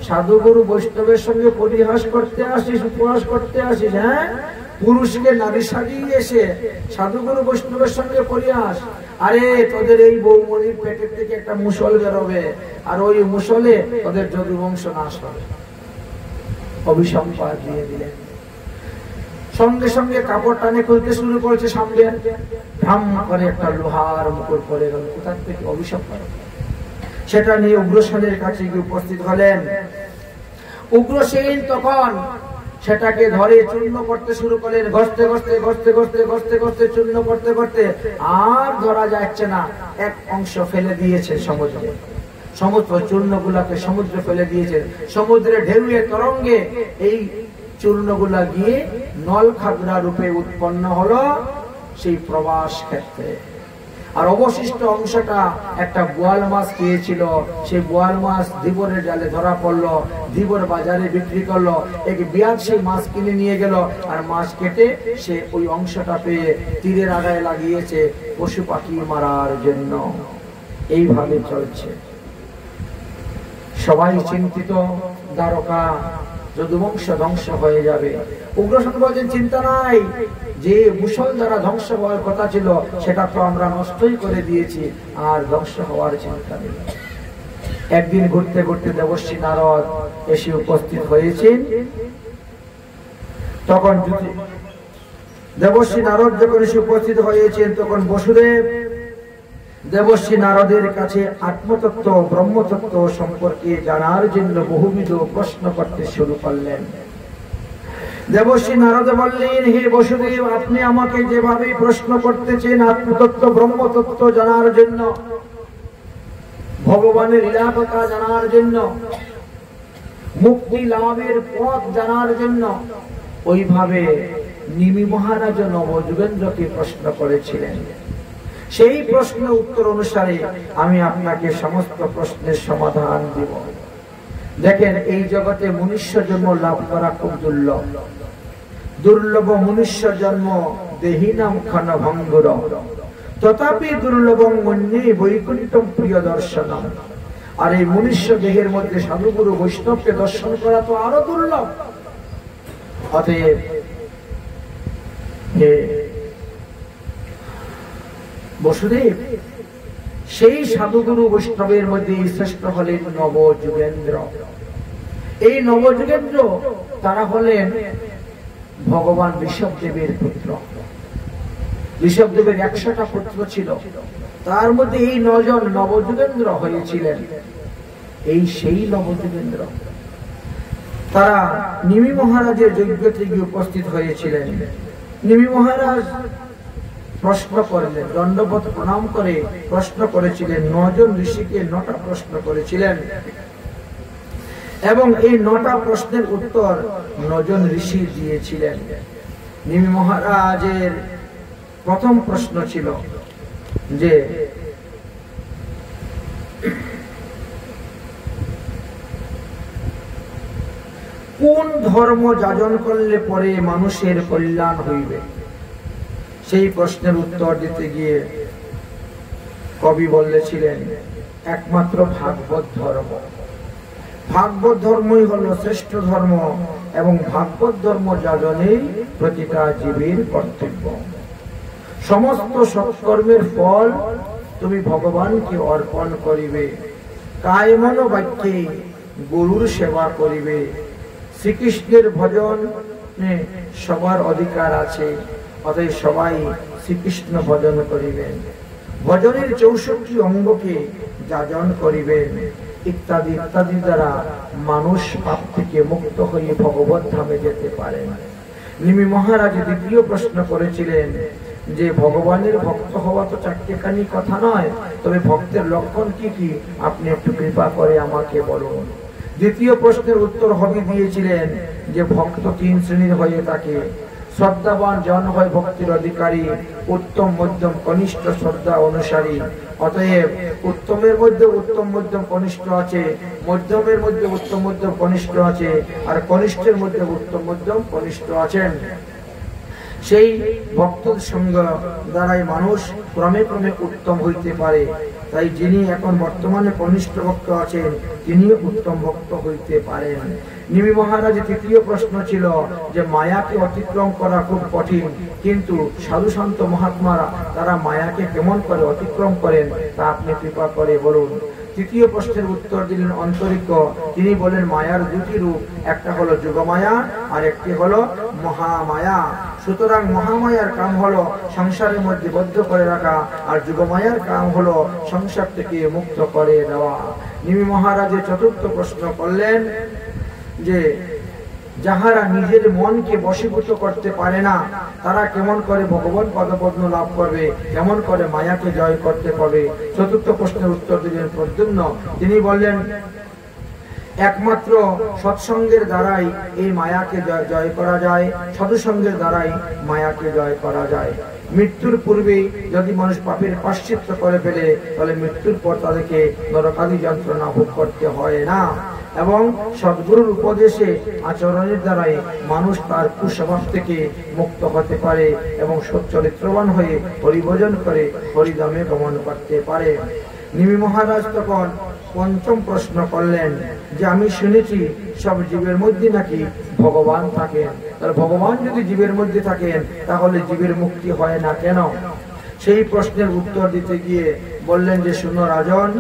সাধুগুরু বৈষ্ণবের সঙ্গে পরিহাস করতে আসিস, উপহাস করতে আসিস? হ্যাঁ, পুরুষকে নারী সাজিয়ে এসে সাধুগুরু বৈষ্ণবের সঙ্গে পরিহাস? আরে তোদের এই বৌমণির পেটের থেকে একটা মুসল বেরোবে, আর ওই মুসলে তোদের যদুবংশ নাশ হবে। অভিসম্পাদ দিয়ে দিলেন। সঙ্গে সঙ্গে কাপড় টানে খুলতে শুরু করেছে সামনে, ধাম করে একটা লোহার মুকুট পরে গেল। কোথার থেকে? অভিসম্পাদ। সেটা নিয়ে উগ্রসেনের কাছে গিয়ে উপস্থিত হলেন। উগ্রসেন তখন সেটাকে ধরে চূর্ণ করতে শুরু করলেন। ঘষতে ঘষতে ঘষতে ঘষতে ঘষতে ঘষতে চূর্ণ করতে করতে আর ধরা যাচ্ছে না, এক অংশ ফেলে দিয়েছে সমুদ্রে। সমুদ্র চূর্ণগুলাকে সমুদ্রে ফেলে দিয়েছে। সমুদ্রে ঢেউয়ে তরঙ্গে এই চূর্ণগুলা গিয়ে নলখাগড়া রূপে উৎপন্ন হলো সেই প্রবাস ক্ষেত্রে। আর অবশিষ্ট অংশটা একটা বোয়াল মাছ খেয়েছিল, সেই বোয়াল মাছ ধীবরের জালে ধরা পড়লো, ধীবর বাজারে বিক্রি করলো। এক বিয়াদ সেই মাছ কিনে নিয়ে গেল, আর মাছ কেটে সে ওই অংশটা পেয়ে তীরের আগায় লাগিয়েছে পশু পাখি মারার জন্য। এইভাবে চলছে। সবাই চিন্তিত, দ্বারকা যদুবংশ ধ্বংস হয়ে যাবে। উগ্রসেন বলছেন, চিন্তা নাই, যে মুসল দ্বারা ধ্বংস হওয়ার কথা ছিল সেটা তো আমরা নষ্টই করে দিয়েছি, আর ধ্বংস হওয়ার চিন্তা নেই। একদিন ঘুরতে ঘুরতে দেবশ্রী নারদ এসে উপস্থিত হয়েছেন। তখন দেবশ্রী নারদ যখন এসে উপস্থিত হয়েছেন, তখন বসুদেব দেবশ্রী নারদের কাছে আত্মতত্ত্ব, ব্রহ্মতত্ত্ব সম্পর্কে জানার জন্য বহুবিধ প্রশ্ন করতে শুরু করলেন। দেবশ্রী নারদ বললেন, হে বসুদেব, আপনি আমাকে যেভাবে প্রশ্ন করতেছেন আত্মতত্ত্ব, ব্রহ্মতত্ত্ব জানার জন্য, ভগবানের লীলা কথা জানার জন্য, মুক্তি লাভের পথ জানার জন্য ওইভাবে নিমি মহারাজ নবযুগেন্দ্রকে প্রশ্ন করেছিলেন। সেই প্রশ্ন উত্তর অনুসারে আমি আপনাকে সমস্ত প্রশ্নের সমাধান দিব। দেখেন, এই জগতে মনুষ্য জন্ম লাভ করা খুব দুর্লভ। দুর্লভ মনুষ্য জন্ম দেহিনাম ক্ষণভঙ্গুর, তথাপি দুর্লভং মন্যে বৈকুণ্ঠম প্রিয় দর্শনম। আর এই মনুষ্য দেহের মধ্যে সাধুগুরু বৈষ্ণবকে দর্শন করা তো আরো দুর্লভ। অতএব হে বসুদেব, সেই সাধুগুরু বৈষ্ণবের মধ্যে শ্রেষ্ঠ হলেন নবযুগেন্দ্র। এই নবযুগেন্দ্র তারা হলেন ভগবান ঋষভদেবের পুত্র। ঋষভদেবের 100টা পুত্র ছিল, তার মধ্যে এই 9 জন নবযুগেন্দ্র হয়েছিলেন। এই সেই নবযুগেন্দ্র তারা নিমি মহারাজের যজ্ঞতে গিয়ে উপস্থিত হয়েছিলেন। নিমি মহারাজ প্রশ্ন করলেন, দণ্ডবত প্রণাম করে প্রশ্ন করেছিলেন। 9 জন ঋষিকে 9টা প্রশ্ন করেছিলেন এবং এই 9টা প্রশ্নের উত্তর 9 জন ঋষি দিয়েছিলেন। নিমি মহারাজের প্রথম প্রশ্ন ছিল যে কোন ধর্ম যাজন করলে পরে মানুষের কল্যাণ হইবে? সেই প্রশ্নের উত্তর দিতে গিয়ে কবি বলেছিলেন, একমাত্র ভাগবত ধর্ম। ভাগবত ধর্মই হলো শ্রেষ্ঠ ধর্ম এবং ভাগবত ধর্ম যাজনেই প্রতিটা জীবের কর্তব্য। সমস্ত সৎকর্মের ফল তুমি ভগবানকে অর্পণ করিবে। কায় মন বাক্যে গুরুর সেবা করিবে। শ্রীকৃষ্ণের ভজনে সবার অধিকার আছে, অতএব সবাই শ্রীকৃষ্ণ ভজন করিবেন। ভজনের 64 অঙ্গকে যাজন করিবেন, ইত্যাদি ইত্যাদি দ্বারা মানুষ পাপ থেকে মুক্ত হয়ে ভগবত ধামে যেতে পারেন। নিমি মহারাজ দ্বিতীয় প্রশ্ন করেছিলেন যে ভগবানের ভক্ত হওয়া তো চারটেখানি কথা নয়, তবে ভক্তের লক্ষণ কি কি আপনি একটু কৃপা করে আমাকে বলুন। দ্বিতীয় প্রশ্নের উত্তর হবে দিয়েছিলেন যে ভক্ত 3 শ্রেণীর হয়ে থাকে। শ্রদ্ধাবান জন হয় ভক্তির অধিকারী, উত্তম মধ্যম কনিষ্ঠ শ্রদ্ধা অনুসারী। অতএব উত্তমের মধ্যে উত্তম মধ্যম কনিষ্ঠ আছে, মধ্যমের মধ্যে উত্তম মধ্যম কনিষ্ঠ আছে, আর কনিষ্ঠের মধ্যে উত্তম মধ্যম কনিষ্ঠ আছেন। সেই ভক্তের সঙ্গ দ্বারাই মানুষ ক্রমে ক্রমে উত্তম হইতে পারে। তাই যিনি এখন বর্তমানে কনিষ্ঠ ভক্ত আছেন তিনি উত্তম ভক্ত হইতে পারেন। নিমি মহারাজ তৃতীয় প্রশ্ন ছিল যে মায়াকে অতিক্রম করা খুব কঠিন, কিন্তু সাধু সন্ত মহাত্মারা তারা মায়াকে কেমন করে অতিক্রম করেন তা আপনি কৃপা করে বলুন। তৃতীয় প্রশ্নের উত্তর দিলেন অন্তরিক্ষ। তিনি বলেন মায়ার 2টি রূপ, একটা হলো যোগমায়া আর একটি হলো মহামায়া। সুতরাং মহামায়ার কাম হলো সংসারের মধ্যে বদ্ধ করে রাখা, আর যোগমায়ার কাম হলো সংসার থেকে মুক্ত করে দেওয়া। নিমি মহারাজের চতুর্থ প্রশ্ন করলেন যে যাহারা নিজের মনকে বশীভূত করতে পারে না তারা কেমন করে ভগবান পদপদ্ম লাভ করবে, কেমন করে মায়াকে জয় করতে পারবে। চতুর্থ প্রশ্নের উত্তর দিলেন প্রদ্যুম্ন। তিনি বললেন একমাত্র সৎসঙ্গের দ্বারাই এই মায়াকে জয় করা যায়, সাধুসঙ্গের দ্বারাই মায়াকে জয় করা যায়। মৃত্যুর পূর্বে যদি মানুষ পাপের প্রায়শ্চিত্ত করে ফেলে তাহলে মৃত্যুর পর তাদেরকে নরকাদি যন্ত্রণা ভোগ করতে হয় না। এবং সদ্গুরুর উপদেশে আচরণের দ্বারাই মানুষ তার কুস্বভাব থেকে মুক্ত হতে পারে এবং সচ্চরিত্রবান হয়ে হরিভজন করে হরিধামে গমন করতে পারে। নিমি মহারাজ তখন পঞ্চম প্রশ্ন করলেন যে আমি শুনেছি সব জীবের মধ্যে নাকি ভগবান থাকেন, তাহলে ভগবান যদি জীবের মধ্যে থাকেন তাহলে জীবের মুক্তি হয় না কেন? সেই প্রশ্নের উত্তর দিতে গিয়ে বললেন যে শুনো রাজন,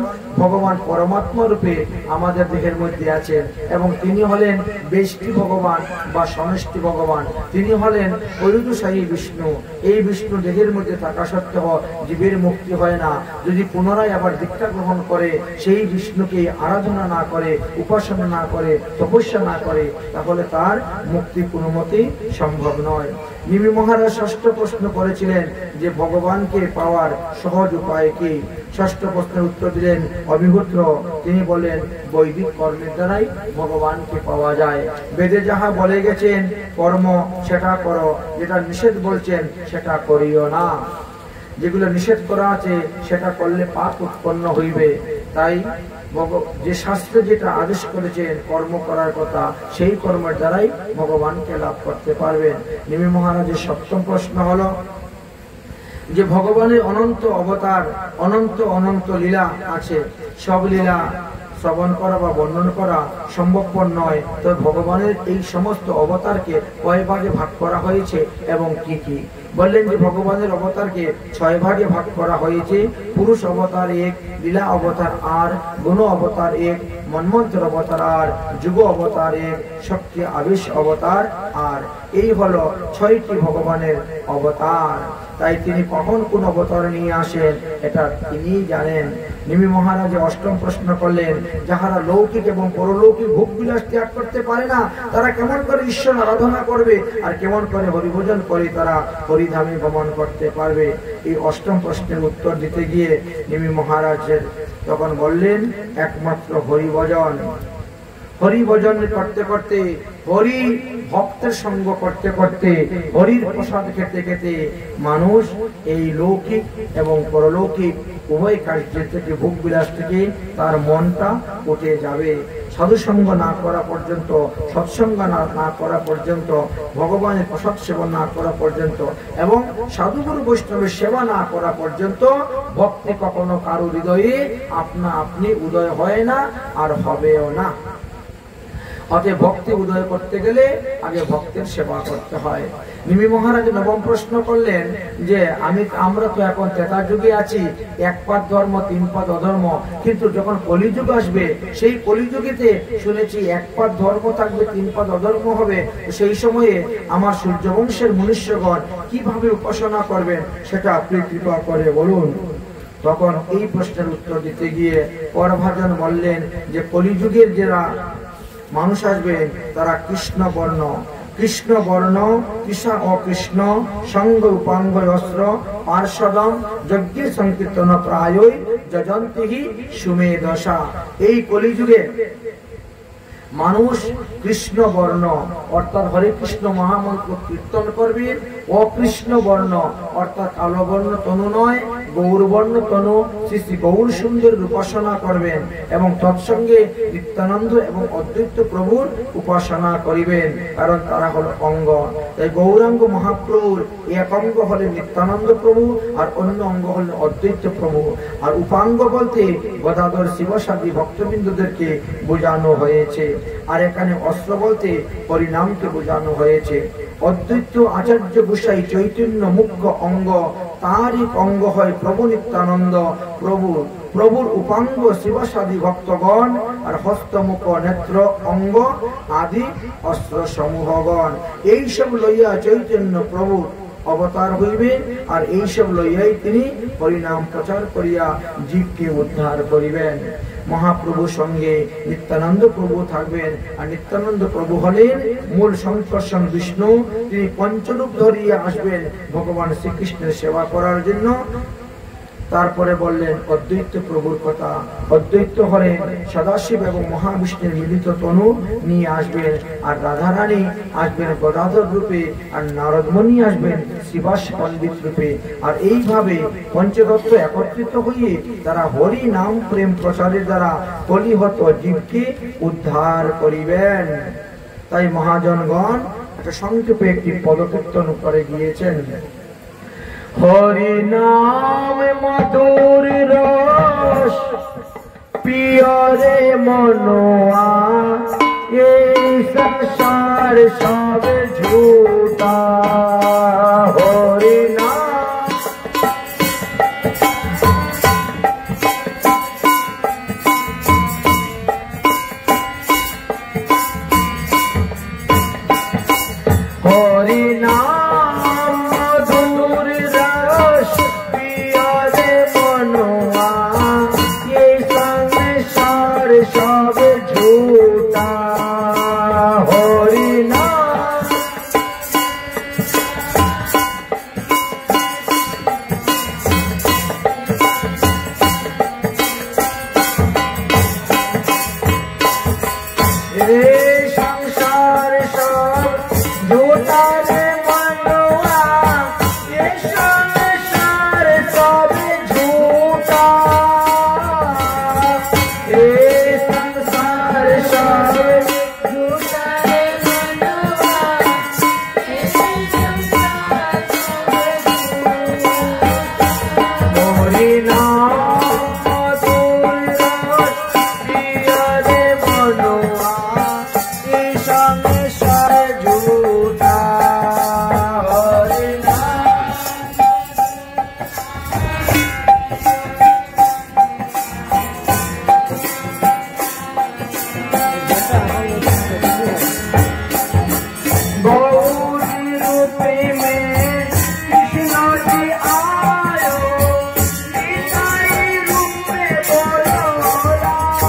ভগবান পরমাত্মা রূপে আমাদের দেহের মধ্যে আছেন এবং তিনি হলেন বেষ্টি ভগবান বা সমষ্টি ভগবান। তিনি হলেন পরিদুষায়ী বিষ্ণু। এই বিষ্ণু দেহের মধ্যে থাকা সত্ত্বেও জীবের মুক্তি হয় না। যদি পুনরায় আবার দীক্ষা গ্রহণ করে সেই বিষ্ণুকে আরাধনা না করে, উপাসনা না করে, তপস্যা না করে তাহলে তার মুক্তি কোনো মতেই সম্ভব নয়। নিমি মহারাজ ষষ্ঠ প্রশ্ন করেছিলেন যে ভগবানকে পাওয়ার সহজ উপায় কি? ষষ্ঠ প্রশ্নের উত্তর দিলেন অভিহুত্র। তিনি বলেন বৈদিক কর্মের দ্বারাই ভগবানকে পাওয়া যায়। বেদে যাহা বলে গেছেন কর্ম সেটা করো, যেটা নিষেধ বলছেন সেটা করিও না। যেগুলো নিষেধ করা আছে সেটা করলে পাপ উৎপন্ন হইবে। তাই যে শাস্ত্রে যেটা আদেশ করেছেন কর্ম করার কথা, সেই কর্মের দ্বারাই ভগবানকে লাভ করতে পারবেন। নিমি মহারাজের সপ্তম প্রশ্ন হলো যে ভগবানের অনন্ত অবতার, অনন্ত অনন্ত লীলা আছে। সব লীলা শ্রবণ করা বা বর্ণন করা সম্ভবপর নয়। তবে ভগবানের এই সমস্ত অবতারকে কয় ভাগে ভাগ করা হয়েছে এবং কি কি? বললেন যে ভগবানের অবতারকে 6 ভাগে ভাগ করা হয়েছে। পুরুষ অবতার 1, লীলা অবতার আর, গুণ অবতার 1, মন্মন্ত্র অবতার আর, যুগ অবতার 1, শক্তি আবেশ অবতার আর। এই হলো 6টি ভগবানের অবতার। তাই তিনি কখন কোন অবতার নিয়ে আসেন এটা তিনি জানেন। নিমি মহারাজ অষ্টম প্রশ্ন করলেন যাহারা লৌকিক এবং পরলৌকিক ভোগ বিলাস ত্যাগ করতে পারে না, তারা কেমন করে ঈশ্বর আরাধনা করবে আর কেমন করে হরিভজন করে তারা হরিধামে গমন করতে পারবে? এই অষ্টম প্রশ্নের উত্তর দিতে গিয়ে নিমি মহারাজের তখন বললেন একমাত্র হরিভজন। হরিভজন করতে করতে, হরি ভক্তের সঙ্গ করতে করতে, হরির প্রসাদ খেতে খেতে মানুষ এই লৌকিক এবং পরলৌকিক উভয় কার্যের থেকে ভোগ বিলাস থেকে তার মনটা উঠে যাবে। সাধুসঙ্গ না করা পর্যন্ত, সৎসঙ্গ না করা পর্যন্ত, ভগবানের প্রসাদ সেবা না করা পর্যন্ত এবং সাধুগুরু বৈষ্ণবের সেবা না করা পর্যন্ত ভক্তি কখনো কারো হৃদয়ে আপনা আপনি উদয় হয় না আর হবেও না। অতএব ভক্তি উদয় করতে গেলে আগে ভক্তের সেবা করতে হয়। নিমি মহারাজ নবম প্রশ্ন করলেন যে আমরা তো এখন ত্রেতা যুগে আছি, 1 পাদ ধর্ম 3 পাদ অধর্ম, কিন্তু যখন কলিযুগ আসবে সেই কলিযুগেতে শুনেছি 1 পাদ ধর্ম থাকবে 3 পাদ অধর্ম হবে। সেই সময়ে আমার সূর্যবংশের মনুষ্যগণ কিভাবে উপাসনা করবেন সেটা আপনি কৃপা করে বলুন। তখন এই প্রশ্নের উত্তর দিতে গিয়ে পরভাজন বললেন যে কলিযুগের যারা মানুষ আসবেন তারা কৃষ্ণ বর্ণ, কৃষ্ণ বর্ণ, কৃষ্ণ অকৃষ্ণ, সঙ্গ উপাঙ্গ অস্ত্র, পার্শ্বদম, যজ্ঞের সংকীর্তন প্রায়ই যজন্তিহি সুমেধসা। এই কলিযুগে মানুষ কৃষ্ণ বর্ণ অর্থাৎ হরে কৃষ্ণ মহামন্ত্র কীর্তন করবেন, অকৃষ্ণ বর্ণ অর্থাৎ কালো বর্ণ তনু নয় গৌরবর্ণ তনু শ্রী শ্রী গৌর সুন্দরের উপাসনা করবেন এবং তৎসঙ্গে নিত্যানন্দ এবং অদ্বৈত প্রভুর উপাসনা করিবেন, কারণ তারা হল অঙ্গ। তাই গৌরাঙ্গ মহাপ্রভুর এক অঙ্গ হলেন নিত্যানন্দ প্রভু আর অন্য অঙ্গ হলেন অদ্বৈত প্রভু। আর উপাঙ্গ বলতে গদাধর শিবসাদী ভক্তবৃন্দদেরকে বোঝানো হয়েছে। আর এখানে অস্ত্র বলতে হরিনামকে বোঝানো হয়েছে। অদ্বৈত আচার্য গোসাই চৈতন্য মুখ্য অঙ্গ, তারই অঙ্গ হয় প্রভু নিত্যানন্দ প্রভুর উপাঙ্গ শিবসাদী ভক্তগণ আর হস্তমুখ নেত্র অঙ্গ আদি অস্ত্র সমূহগণ। এইসব লইয়া চৈতন্য প্রভু অবতার হইবে আর এইসব লইয়াই তিনি হরিনাম প্রচার করিয়া জীবকে উদ্ধার করিবেন। মহাপ্রভুর সঙ্গে নিত্যানন্দ প্রভু থাকবেন আর নিত্যানন্দ প্রভু হলেন মূল সংকর্ষণ বিষ্ণু। তিনি পঞ্চরূপ ধরিয়া আসবেন ভগবান শ্রীকৃষ্ণের সেবা করার জন্য। তারপরে বললেন অদ্বৈত প্রভুর কথা। অদ্বৈত হলেন সদাশিব এবং মহাবিষ্ণুর মিলিত তনু নিয়ে আসবেন আর রাধারানী আসবেন গদাধর রূপে আর নারদমণি আসবেন শিবাস পণ্ডিত রূপে। আর এইভাবে পঞ্চতত্ত্ব একত্রিত হয়ে তারা হরি নাম প্রেম প্রচারের দ্বারা কলিহত জীবকে উদ্ধার করিবেন। তাই মহাজনগণ একটা সংক্ষেপে একটি পদকীর্তন করে গিয়েছেন। হরি নাম মধুর রস পিয়রে মনোয়া, এই সংসার সব ঝুটা। হরি নাম হরি নাম সব ঝুটা। হরি নাম ए संसार सब झूठा रे मनवा, ये संसार सब झूठा, ए संसार सब झूठा रे मनवा, ये संसार सब झूठा। मोरी नाम तुलसी प्रिय रे मनवा, ये संसार झूठा। हरि नाम गौरी रूपे में कृष्ण जी आयो, निताई रूप में बोलो राम।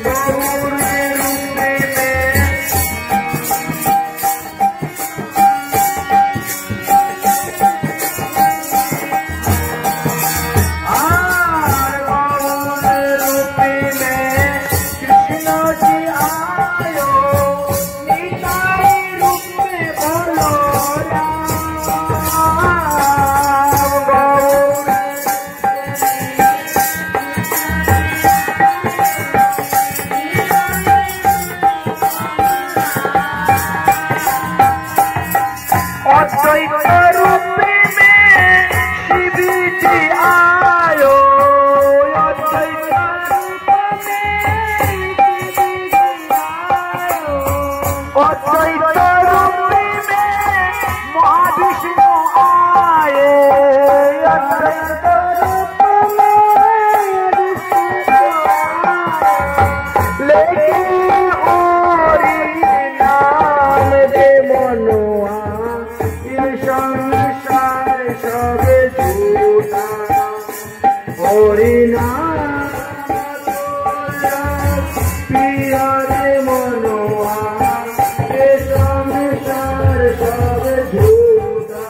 गौरी रूपे में गौरी रूपे में कृष्ण जी आयो, निताई रूप में बोलो राम। अद्वैत रूपे में शिव जी आयो, अद्वैत रूप में शिव जी आयो, अद्वैत रूपे में महाविष्णु आए, अद्वैत रूप में विष्णु आए। लेके हरि नाम रे मनवा, ये संसार सब झूठा। हरि नाम प्रिय रे मनवा, ये संसार सब झूठा।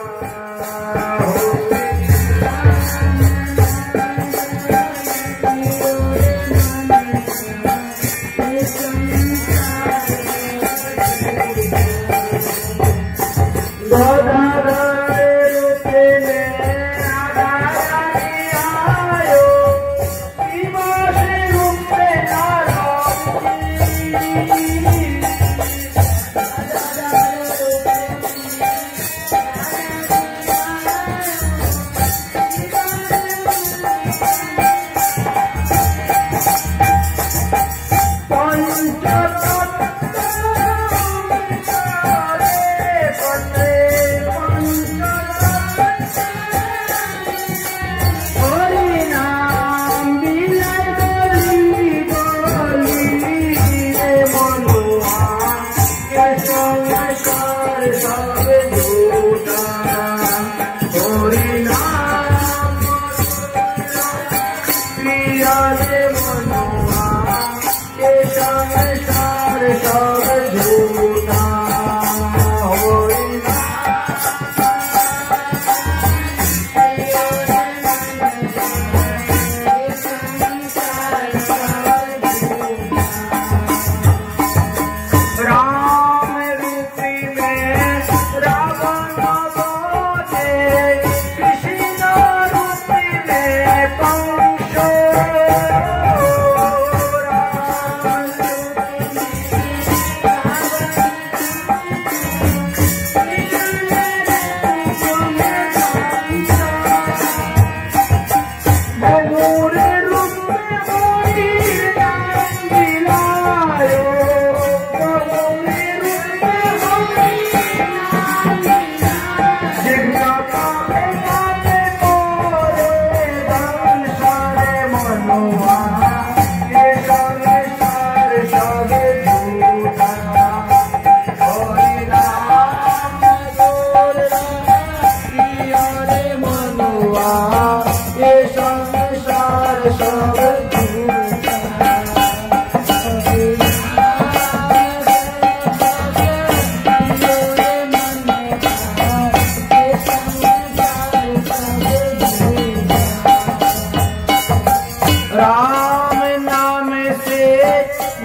गदाधर रूपे में राधा रानी आयो, शिव से रूपे नारद जी।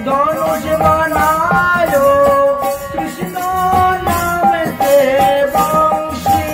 धनुष बनायो कृष्ण नाम से वंशी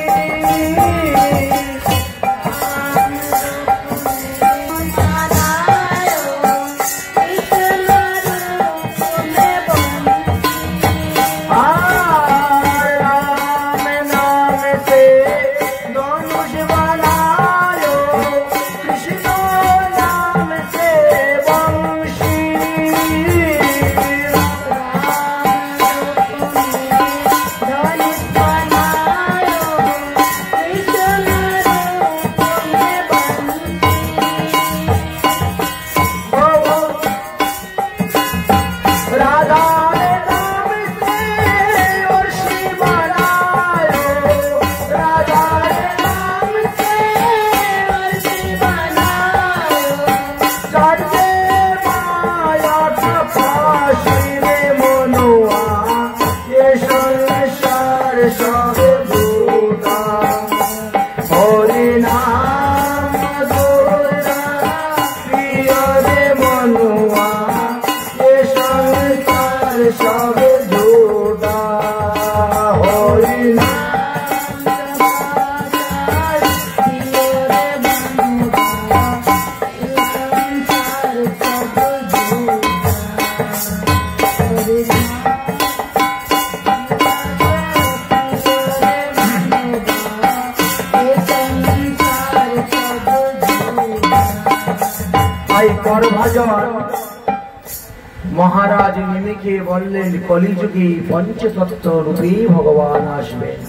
महाराज निमिके बोलें कलिजुगे पंचतत्व रूपी भगवान आसबेन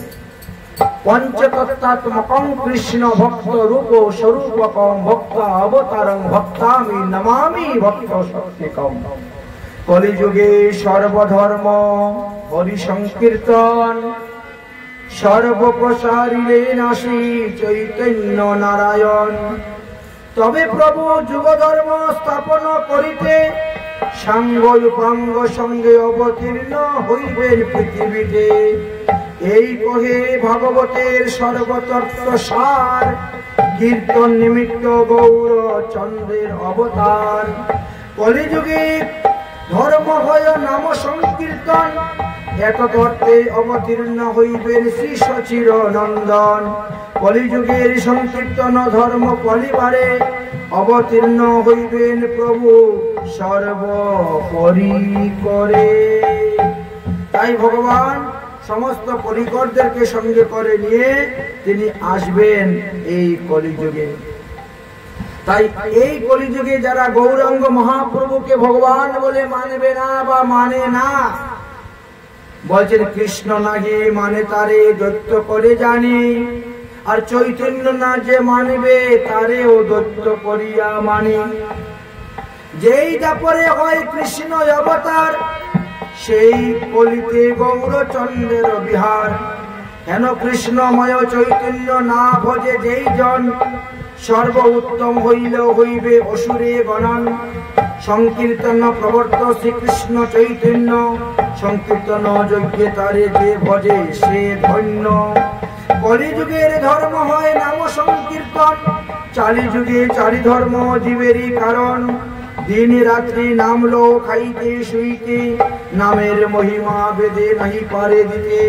पंचतत्वात्मकं कृष्ण भक्त रूप स्वरूपकं भक्त अवतारं भक्तामि नमामि भक्त शक्तिकं कलिजुगे सर्वधर्म हरि संकीर्तन सर्वप्रसारिले नासि चैतन्य नारायण तबे प्रभु जुग धर्म स्थापन करिते सांग उपांग संगे अवतीर्ण हইবেন পৃথিবীতে এই কহে ভগবতের সর্বতত্ত্ব সার কীর্তন নিমিত্ত গৌর চন্দ্রের অবতার কলিযুগে ধর্ম হয় নাম সংকীর্তন এত তত্ত্বে অবতীর্ণ হইবেন শ্রী সচির নন্দন কলিযুগের সংকীর্তন ধর্ম পরিবারে অবতীর্ণ হইবেন প্রভু সর্বোপরি করে তাই ভগবান সমস্ত পরিকরদেরকে সঙ্গে করে নিয়ে তিনি আসবেন এই কলিযুগে তাই এই কলিযুগে যারা গৌরাঙ্গ মহাপ্রভুকে ভগবান বলে মানবে না বা মানে না বলছেন কৃষ্ণ নাহি মানে তারে দৈত্য করে জানি আর চৈতন্য না যে মানবে তারেও দৈত্য করিয়া মানি যেই তারপরে হয় কৃষ্ণ অবতার সেই কলিতে গৌরচন্দ্রের বিহার কেন কৃষ্ণময় চৈতন্য না ভজে যেই জন সর্ব উত্তম হইলেও হইবে অসুরে গণন সংকীর্তন প্রবর্ত শ্রীকৃষ্ণ চৈতন্য সংকীর্তন যজ্ঞে তারে যে ভজে সে ধন্য কলিযুগের ধর্ম হয় নাম সংকীর্তন চালি যুগে চারি ধর্ম জীবেরই কারণ दिन रात्रि नाम लो खाइते शुइते नामेर महिमा बेदे नहीं पारे दिते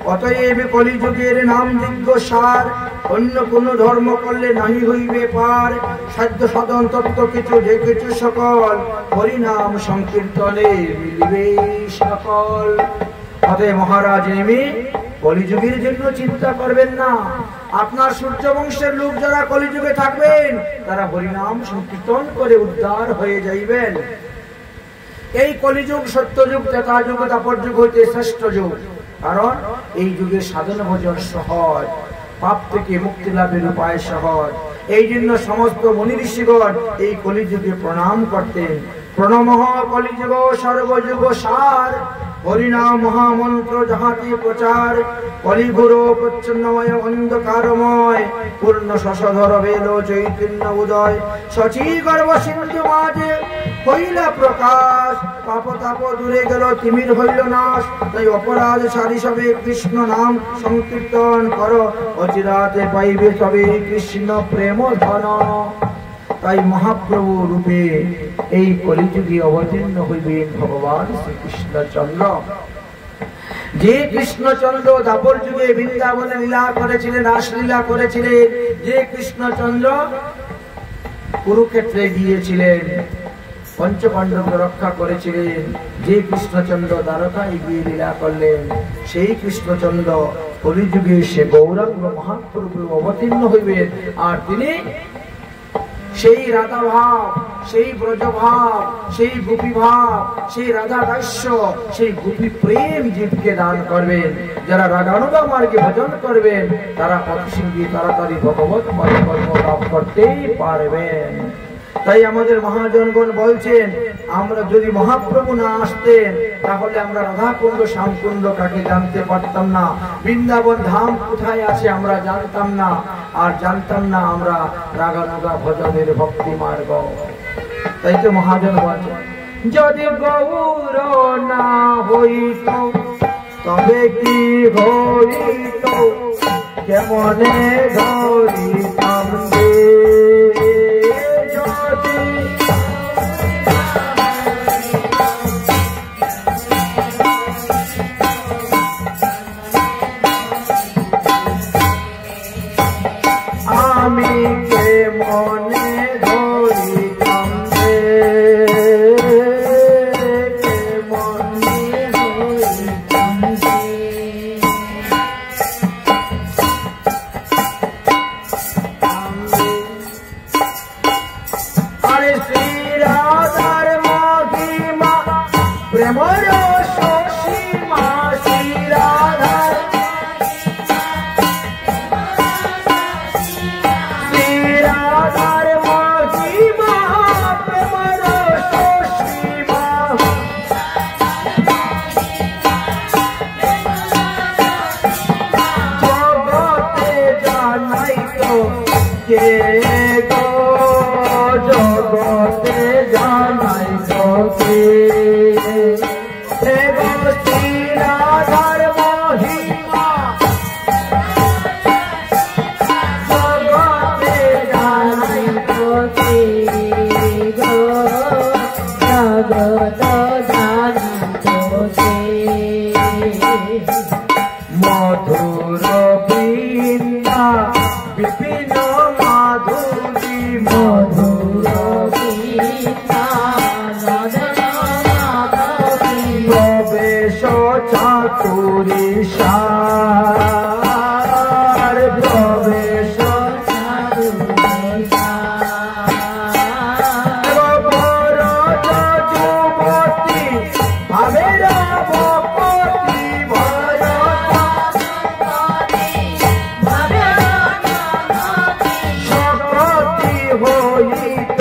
अतएव कलिजुगेर नाम दिग्गो सार अन्य कोनो धर्म करले नहीं हইবে पार साध्य साधन तत्व किछु जे किछु सकल हरि नाम संकीर्तने मिलबे सकल अतएव महाराज नेमे कलिजुगेर जन्य चिंता करबेन ना আপনার সূর্য বংশের লোক যারা কলিযুগে থাকবেন তারা হরিনাম সংকীর্তন করে উদ্ধার হয়ে যাইবেন এই কলিযুগ সত্যযুগ ত্রেতা যুগ দ্বাপর যুগ হইতে শ্রেষ্ঠ যুগ কারণ এই যুগে সাধনা ভজন সহজ পাপ থেকে মুক্তি লাভের উপায় সহজ এই জন্য সমস্ত মুনি ঋষিগণ এই কলিযুগে প্রণাম করতেন প্রণমঃ কলিযুগ সর্বযুগ সার হরিনাম মহামন্ত্র যাহাতে প্রচার কলিঘোর প্রচ্ছন্নময় অন্ধকারময় পূর্ণ শশধর বেদ চৈতন্য উদয় সচি গর্ভ সিন্ধু মাঝে হইলা প্রকাশ পাপ তাপ দূরে গেল তিমির হইল নাশ তাই অপরাধ সারি সবে কৃষ্ণ নাম সংকীর্তন কর অচিরাতে পাইবে সবে কৃষ্ণ প্রেম ধন তাই মহাপ্রভু রূপে এই কলিযুগে অবতীর্ণ হইবেন ভগবান শ্রীকৃষ্ণচন্দ্র। যে কৃষ্ণচন্দ্র দাপর যুগে বৃন্দাবনে লীলা করেছিলেন, রাসলীলা করেছিলেন, যে কৃষ্ণচন্দ্র কুরুক্ষেত্রে গিয়েছিলেন, পঞ্চপাণ্ডবকে রক্ষা করেছিলেন, যে কৃষ্ণচন্দ্র দ্বারকায় গিয়ে লীলা করলেন, সেই কৃষ্ণচন্দ্র কলিযুগে সে গৌরাঙ্গ মহাপ্রভু অবতীর্ণ হইবেন। আর তিনি সেই রাধা ভাব, সেই ব্রজ ভাব, সেই গোপী ভাব, সেই রাধা দাস্য, সেই গোপী প্রেম জীবকে দান করবেন। যারা রাগানুগা মার্গে ভজন করবেন তারা অতিশীঘ্র তাড়াতাড়ি ভগবত কর্ম লাভ করতেই পারবেন। তাই আমাদের মহাজনগণ বলছেন, আমরা যদি মহাপ্রভু না আসতেন তাহলে আমরা রাধাকুণ্ড শ্যামকুণ্ড কাকে জানতে পারতাম না, বৃন্দাবন ধাম কোথায় আছে আমরা জানতাম না, আর জানতাম না আমরা রাগানুগা ভজনের ভক্তি মার্গ। তাই তো মহাজন বলছেন, যদি গৌর না হইত তবে কি হইত, কেমনে ধরিতাম রে। আমি কেমনে ধরিতাম রে, কেমনে ধরিতাম রে। আরে শ্রী রাধার মহিমা প্রেমর সসীমা, শ্রী রাধার রাধার মহিমা প্রেমর সসীমা। জগতে জানাই তো কে গো, জগতে জানাই তো কে, শ্রী রাধার মহিমা জগতে জানাই তো কে গো, জগত জানাই তো কে। মধুর বৃন্দা বিপিন মাধুরী, মধুর বৃন্দা প্রবেশ চাতুরী সার, প্রবেশ চাতুরী সার। যুবতী ভাবের ভক্তি ভর, শক্তি হইত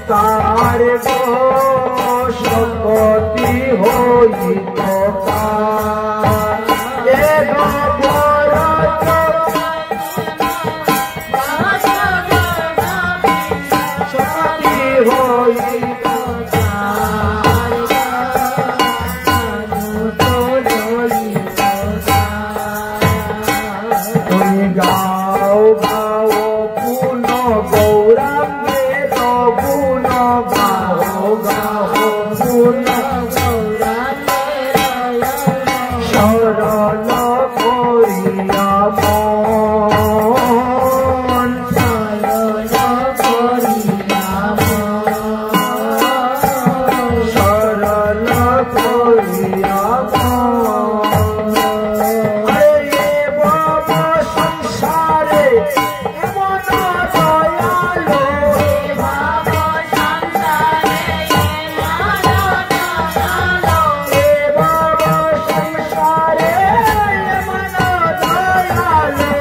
তার গো, শক্তি হইত তার। এ গবর শক্তি হইত তুমি গাও গাও পুন গৌরাঙ্গের গুণ, গাও গাও পুন শরণ করিয়া মন, শরণ করিয়া মন, শরণ করিয়া মন। আরে বাবা সংসারে এমন দয়ালো, বাবা সংসারে এমন দয়ালো, বাবা সংসারে এমন দয়ালো,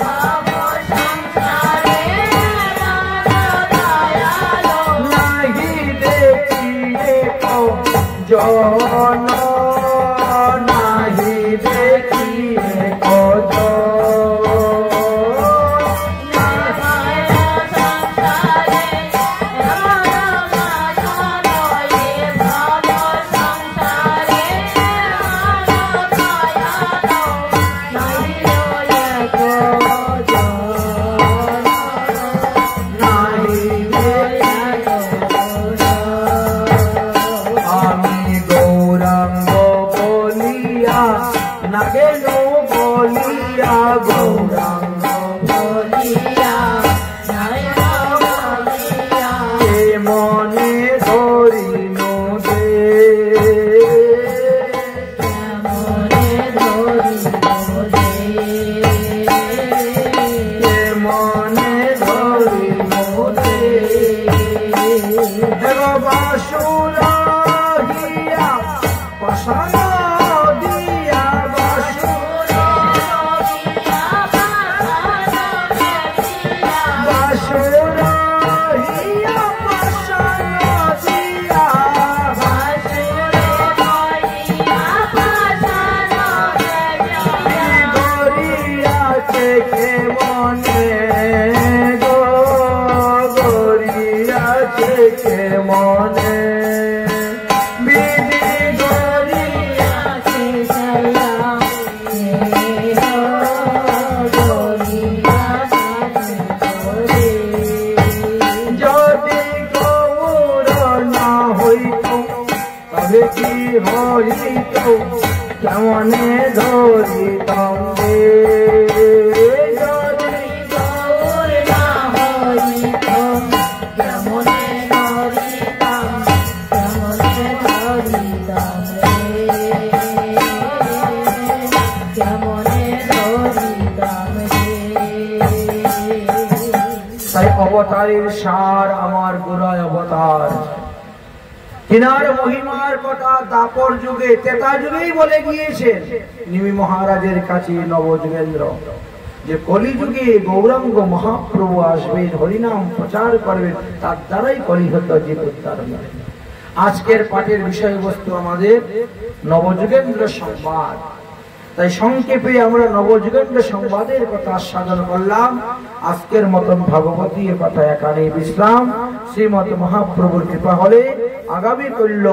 বাবা সংসারে এমন দয়ালো। নাহি দেখি কো জন, নাহি দেখি কো নাহি দেখি হরিত কেমনে ধরিতম রে যদি গৌর না হইত কেমনে ধরিতাম কেমনে ধরিতাম রে কেমনে ধরিতাম রে। তাই অবতারের সার আমার গোড়ায় অবতার, তিনার মহিমার কথা দাপর যুগে তেতা যুগেই বলে গিয়েছেন নিমি মহারাজের কাছে নবযুগেন্দ্র, যে কলিযুগে গৌরাঙ্গ মহাপ্রভু আসবেন, হরিনাম প্রচার করবেন, তার দ্বারাই কলিহত যে উদ্ধারণ হবে। আজকের পাঠের বিষয়বস্তু আমাদের নবযুগেন্দ্র সংবাদ। তাই সংক্ষেপে আমরা নবযুগেন্দ্র সংবাদের কথা আস্বাদন করলাম। আজকের মতন ভাগবতী কথা এখানে বিশ্রাম। শ্রীমৎ মহাপ্রভুর কৃপা হলে আগামী কল্য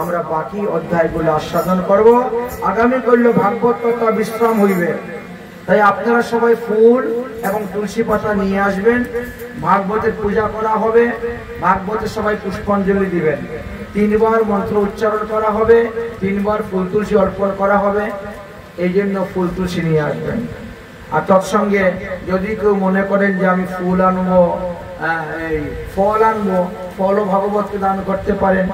আমরা বাকি অধ্যায়গুলো আস্বাদন করব। আগামী কল্য ভাগবত কথা বিশ্রাম হইবে। তাই আপনারা সবাই ফুল এবং তুলসী পাতা নিয়ে আসবেন। ভাগবতের পূজা করা হবে, ভাগবতে সবাই পুষ্পাঞ্জলি দিবেন, 3 বার মন্ত্র উচ্চারণ করা হবে, 3 বার ফুল তুলসী অর্পণ করা হবে। এই জন্য ফুল তুলসী নিয়ে আসবেন। আর তৎসঙ্গে যদি কেউ মনে করেন যে আমি ফুল আনবো, এই ফল আনবো, ফলও ভগবতকে দান করতে পারেন।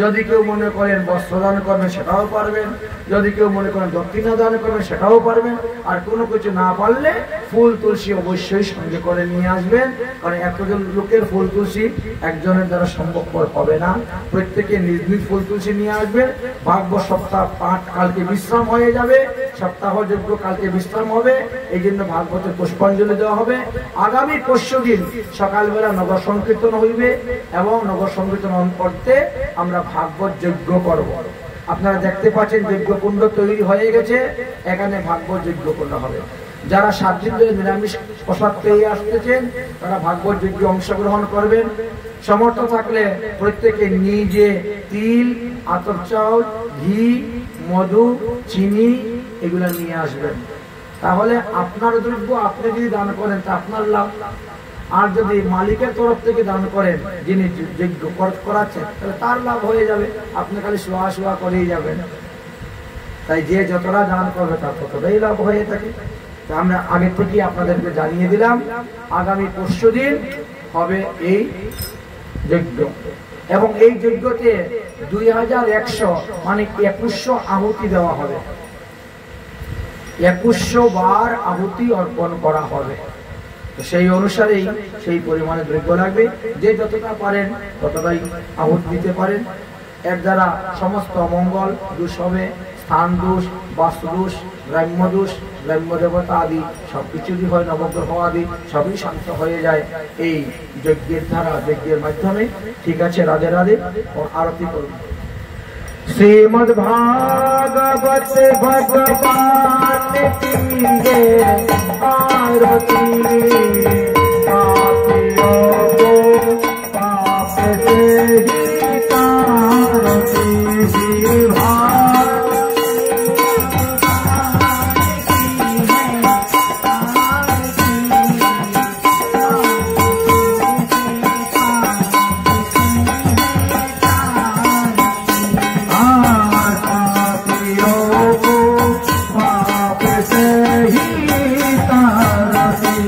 যদি কেউ মনে করেন বস্ত্র দান করবেন সেটাও পারবেন, যদি কেউ মনে করেন দক্ষিণা দান করবেন সেটাও পারবেন। আর কোনো কিছু না পারলে ফুল তুলসী অবশ্যই সঙ্গে করে নিয়ে আসবেন, কারণ এতজন লোকের ফুল তুলসী একজনের দ্বারা সম্ভবপর হবে না। প্রত্যেকে নিজ নিজ ফুল তুলসী নিয়ে আসবেন। ভাগবত সপ্তাহ পাঠ কালকে বিশ্রাম হয়ে যাবে, সপ্তাহ যজ্ঞ কালকে বিশ্রাম হবে, এই জন্য ভাগবতের পুষ্পাঞ্জলি দেওয়া হবে। আগামী পরশু দিন সকালবেলা নগর সংকীর্তন হইবে এবং নগর সংকীর্তন করতে আমরা ভাগবত যজ্ঞ করব। আপনারা দেখতে পাচ্ছেন যজ্ঞকুণ্ড তৈরি হয়ে গেছে, এখানে ভাগবত যজ্ঞকুণ্ড হবে। যারা 7 দিন ধরে নিরামিষ প্রসাদ পেয়ে আসতেছেন তারা ভাগবত যজ্ঞে অংশগ্রহণ করবেন। সমর্থ থাকলে প্রত্যেকে নিজে তিল, আতর চাউল, ঘি, মধু, চিনি এগুলা নিয়ে আসবেন। তাহলে আপনার দ্রব্য আপনি যদি দান করেন তা আপনার লাভ, আর যদি মালিকের তরফ থেকে দান করেন যিনি যজ্ঞ করাচ্ছেন তাহলে তার লাভ হয়ে যাবে, আপনি খালি শোয়া শোয়া করেই যাবেন। তাই যে যতটা দান করবে তার ততটাই লাভ হয়ে থাকে। আমরা আগে থেকে আপনাদেরকে জানিয়ে দিলাম আগামী পরশু দিন হবে এই যজ্ঞ, এবং এই যজ্ঞতে 2100 মানে 2100 আহুতি দেওয়া হবে, 2100 বার আহুতি অর্পণ করা হবে। সেই অনুসারেই সেই পরিমাণে দ্রব্য লাগবে। যে যতটা পারেন ততটাই আহুতি দিতে পারেন। এর দ্বারা সমস্ত অমঙ্গল দোষ হবে, স্থান দোষ, বাস্তু দোষ, গ্রাম্য দোষ, গ্রাম্য দেবতা আদি সবকিছু যদি হয়, নবগ্রহ আদি সবই শান্ত হয়ে যায় এই যজ্ঞের দ্বারা, যজ্ঞের মাধ্যমে। ঠিক আছে, রাধে রাধে। আরতি করুন। শ্রীমদ্ ভাগবত ভগবান কি আরতি, পাপিयों को पाप से ही तारती।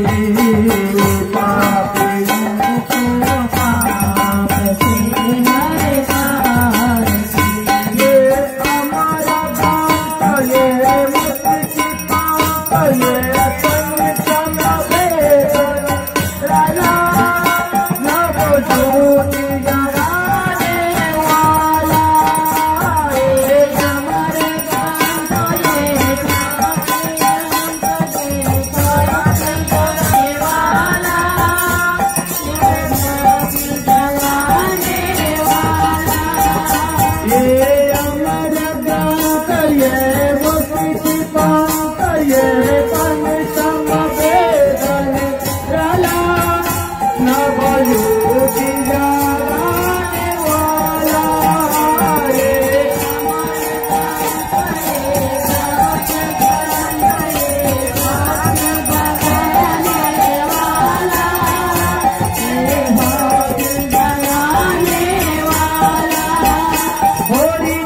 Holy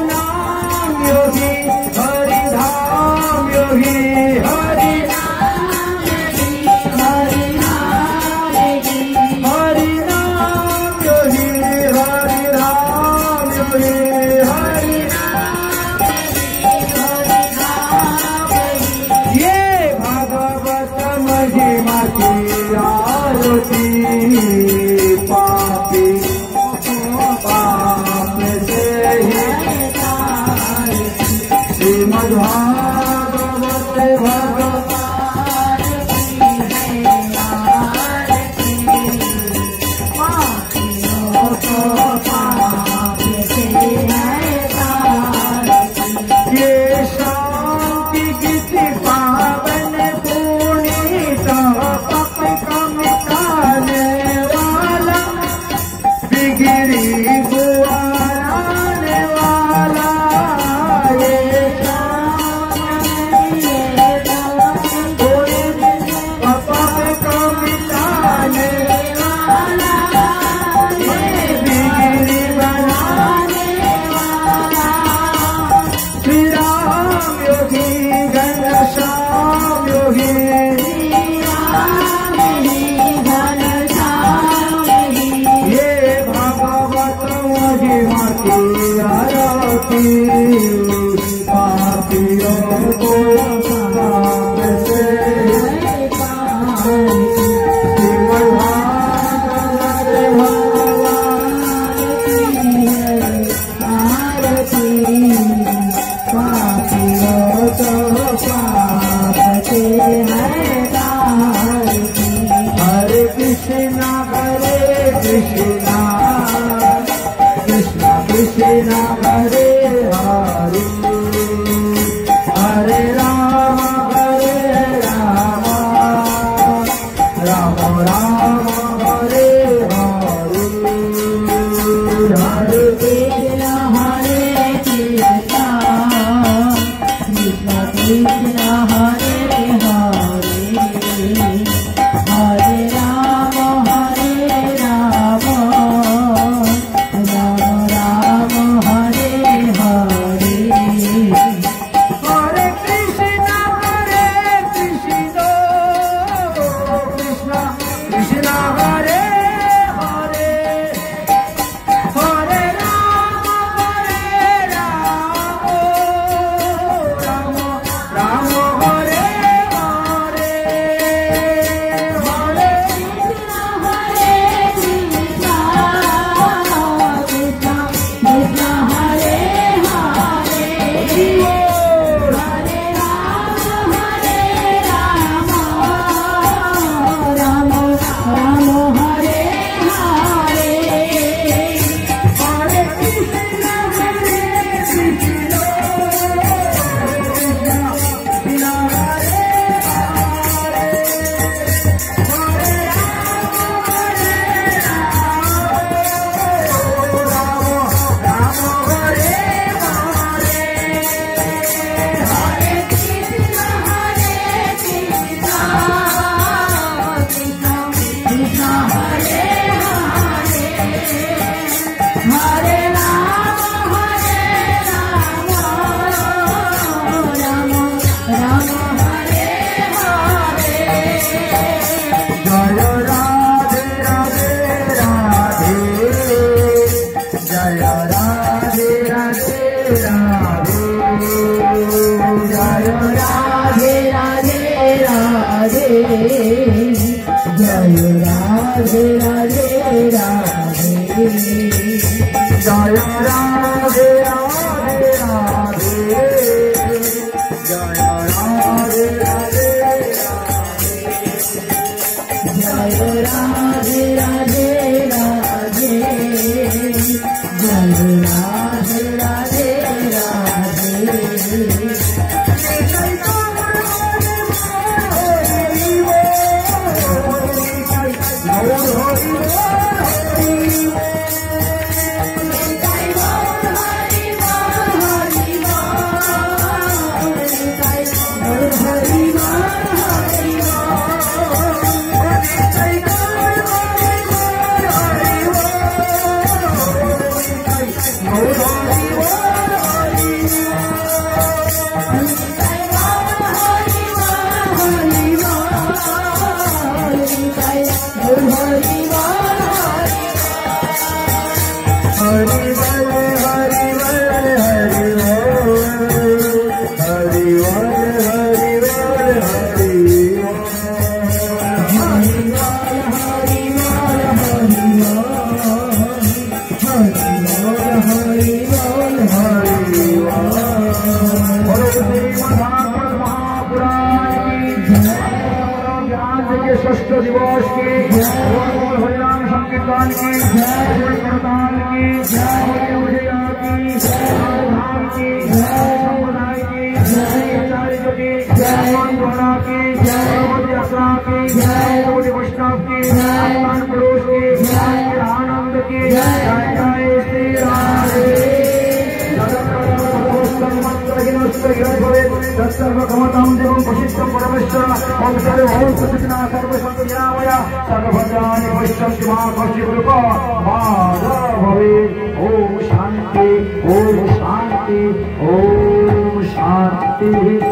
Om Shanti, Om Shanti.